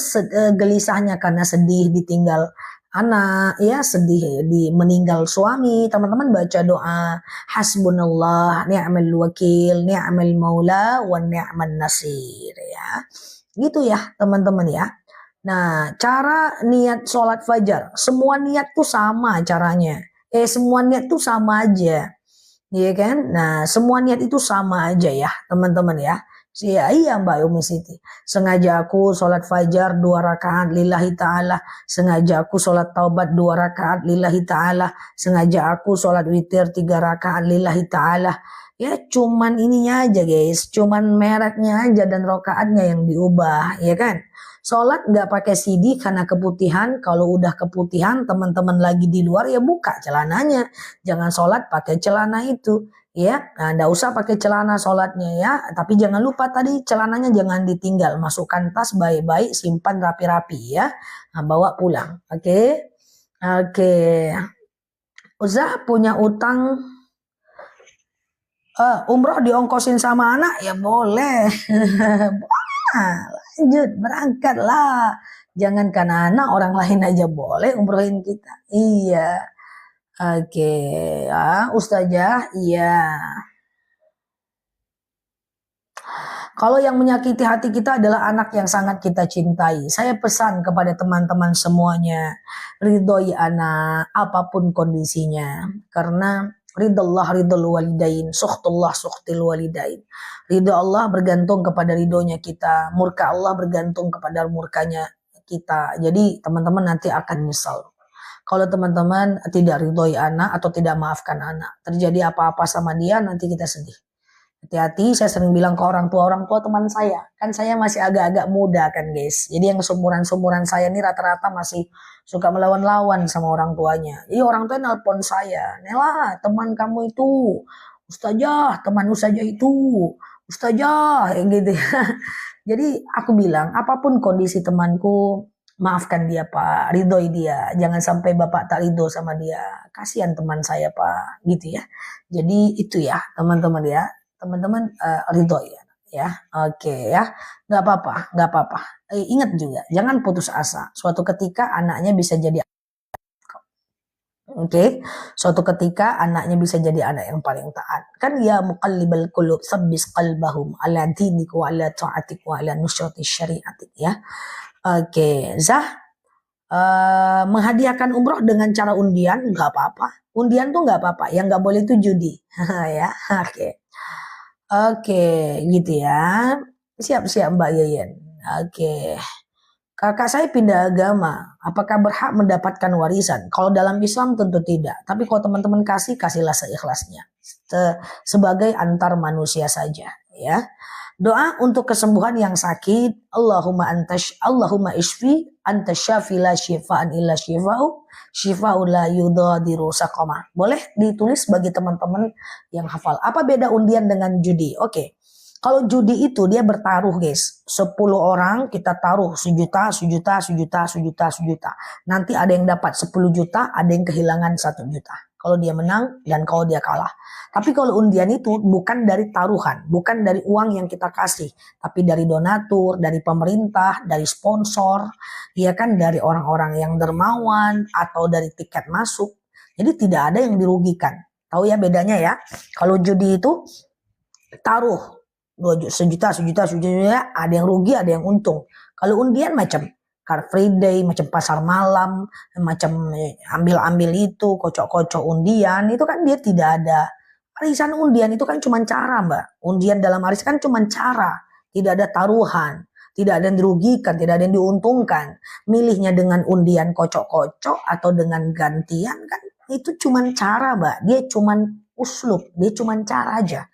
gelisahnya karena sedih ditinggal anak, ya sedih di meninggal suami, teman-teman baca doa hasbunallah ni'mal wakil ni'mal maula wa ni'man nasir ya. Gitu ya teman-teman ya. Nah, cara niat sholat fajar, semua niat tuh sama caranya. Semua niat tuh sama aja. Iya kan? Nah, semua niat itu sama aja ya, teman-teman ya. Iya Mbak Umi Siti. Sengaja aku sholat fajar 2 rakaat lillahi ta'ala. Sengaja aku sholat taubat 2 rakaat lillahi ta'ala. Sengaja aku sholat witir 3 rakaat lillahi ta'ala. Ya cuman ininya aja guys. Cuman mereknya aja dan rakaatnya yang diubah. Ya kan? Sholat nggak pakai CD karena keputihan. Kalau udah keputihan teman-teman lagi di luar ya buka celananya. Jangan sholat pakai celana itu. Ya, nah enggak usah pakai celana sholatnya ya, tapi jangan lupa tadi celananya jangan ditinggal, masukkan tas baik-baik, simpan rapi-rapi ya, nah, bawa pulang, oke? Uzah punya utang, umroh diongkosin sama anak ya boleh, lanjut berangkat lah, jangan karena anak orang lain aja boleh umrohin kita, iya. Oke, ya, Ustazah, iya. Kalau yang menyakiti hati kita adalah anak yang sangat kita cintai. Saya pesan kepada teman-teman semuanya, ridhoi anak apapun kondisinya. Karena ridallah ridul walidain, sukhtullah sukhtil walidain. Ridho Allah bergantung kepada ridhonya kita, murka Allah bergantung kepada murkanya kita. Jadi teman-teman nanti akan nyesal. Kalau teman-teman tidak ridhoi anak atau tidak maafkan anak, terjadi apa-apa sama dia nanti kita sedih. Hati-hati, saya sering bilang ke orang tua teman saya. Kan saya masih agak-agak muda kan guys. Jadi yang sumuran-sumuran saya ini rata-rata masih suka melawan-lawan sama orang tuanya. Jadi orang tua nelpon saya, Nela teman kamu itu, Ustazah, teman Ustazah itu, Ustazah, gitu ya. Jadi aku bilang, apapun kondisi temanku, maafkan dia Pak, ridhoi dia. Jangan sampai Bapak tak ridho sama dia. Kasihan teman saya Pak, gitu ya. Jadi itu ya teman-teman ya. Teman-teman ridhoi ya. Oke ya. Nggak apa-apa. Ingat juga, jangan putus asa. Suatu ketika anaknya bisa jadi suatu ketika anaknya bisa jadi anak yang paling taat. Kan ya muqallibal qulub, sabbis qalbahum ala dinik wa ala ta'atik wa ala nusyati syariatik ya. Zah, menghadiahkan umroh dengan cara undian nggak apa-apa. Undian tuh nggak apa-apa. Yang nggak boleh itu judi, ya. Oke, gitu ya. Siap-siap Mbak Yeyen. Oke. Kakak saya pindah agama. Apakah berhak mendapatkan warisan? Kalau dalam Islam tentu tidak. Tapi kalau teman-teman kasihlah seikhlasnya. Sebagai antar manusia saja, ya. Doa untuk kesembuhan yang sakit. Allahumma ishfi anta syafi la syifaan illa syifa'u syifa'u la yudhadiru saqama. Boleh ditulis bagi teman-teman yang hafal. Apa beda undian dengan judi? Oke. Kalau judi itu dia bertaruh guys. 10 orang kita taruh sejuta. Nanti ada yang dapat 10 juta, ada yang kehilangan 1 juta. Kalau dia menang dan kalau dia kalah. Tapi kalau undian itu bukan dari taruhan, bukan dari uang yang kita kasih, tapi dari donatur, dari pemerintah, dari sponsor, ya kan, dari orang-orang yang dermawan atau dari tiket masuk. Jadi tidak ada yang dirugikan. Tahu ya bedanya ya? Kalau judi itu taruh sejuta, ada yang rugi, ada yang untung. Kalau undian macam Car Free Day, macam pasar malam, macam ambil-ambil itu, kocok-kocok undian, itu kan dia tidak ada. Arisan undian itu kan cuma cara Mbak. Undian dalam arisan kan cuma cara. Tidak ada taruhan, tidak ada yang dirugikan, tidak ada yang diuntungkan. Milihnya dengan undian kocok-kocok atau dengan gantian kan itu cuman cara, Mbak. Dia cuman uslub, dia cuman cara aja.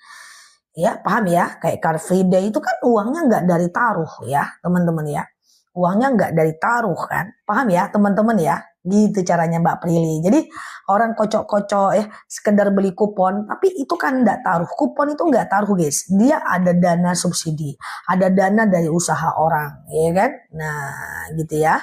Ya, paham ya? Kayak Car Free Day itu kan uangnya nggak dari taruh ya, teman-teman ya. Uangnya nggak dari taruh kan. Paham ya, teman-teman ya? Gitu caranya Mbak Prilly. Jadi orang kocok-kocok ya, sekedar beli kupon, tapi itu kan nggak taruh. Kupon itu nggak taruh, guys. Dia ada dana subsidi, ada dana dari usaha orang, ya kan? Nah, gitu ya.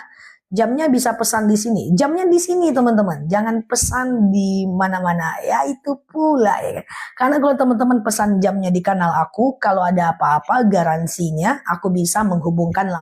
Jamnya bisa pesan di sini. Jamnya di sini, teman-teman. Jangan pesan di mana-mana. Ya itu pula ya kan. Karena kalau teman-teman pesan jamnya di kanal aku, kalau ada apa-apa garansinya aku bisa menghubungkan langsung.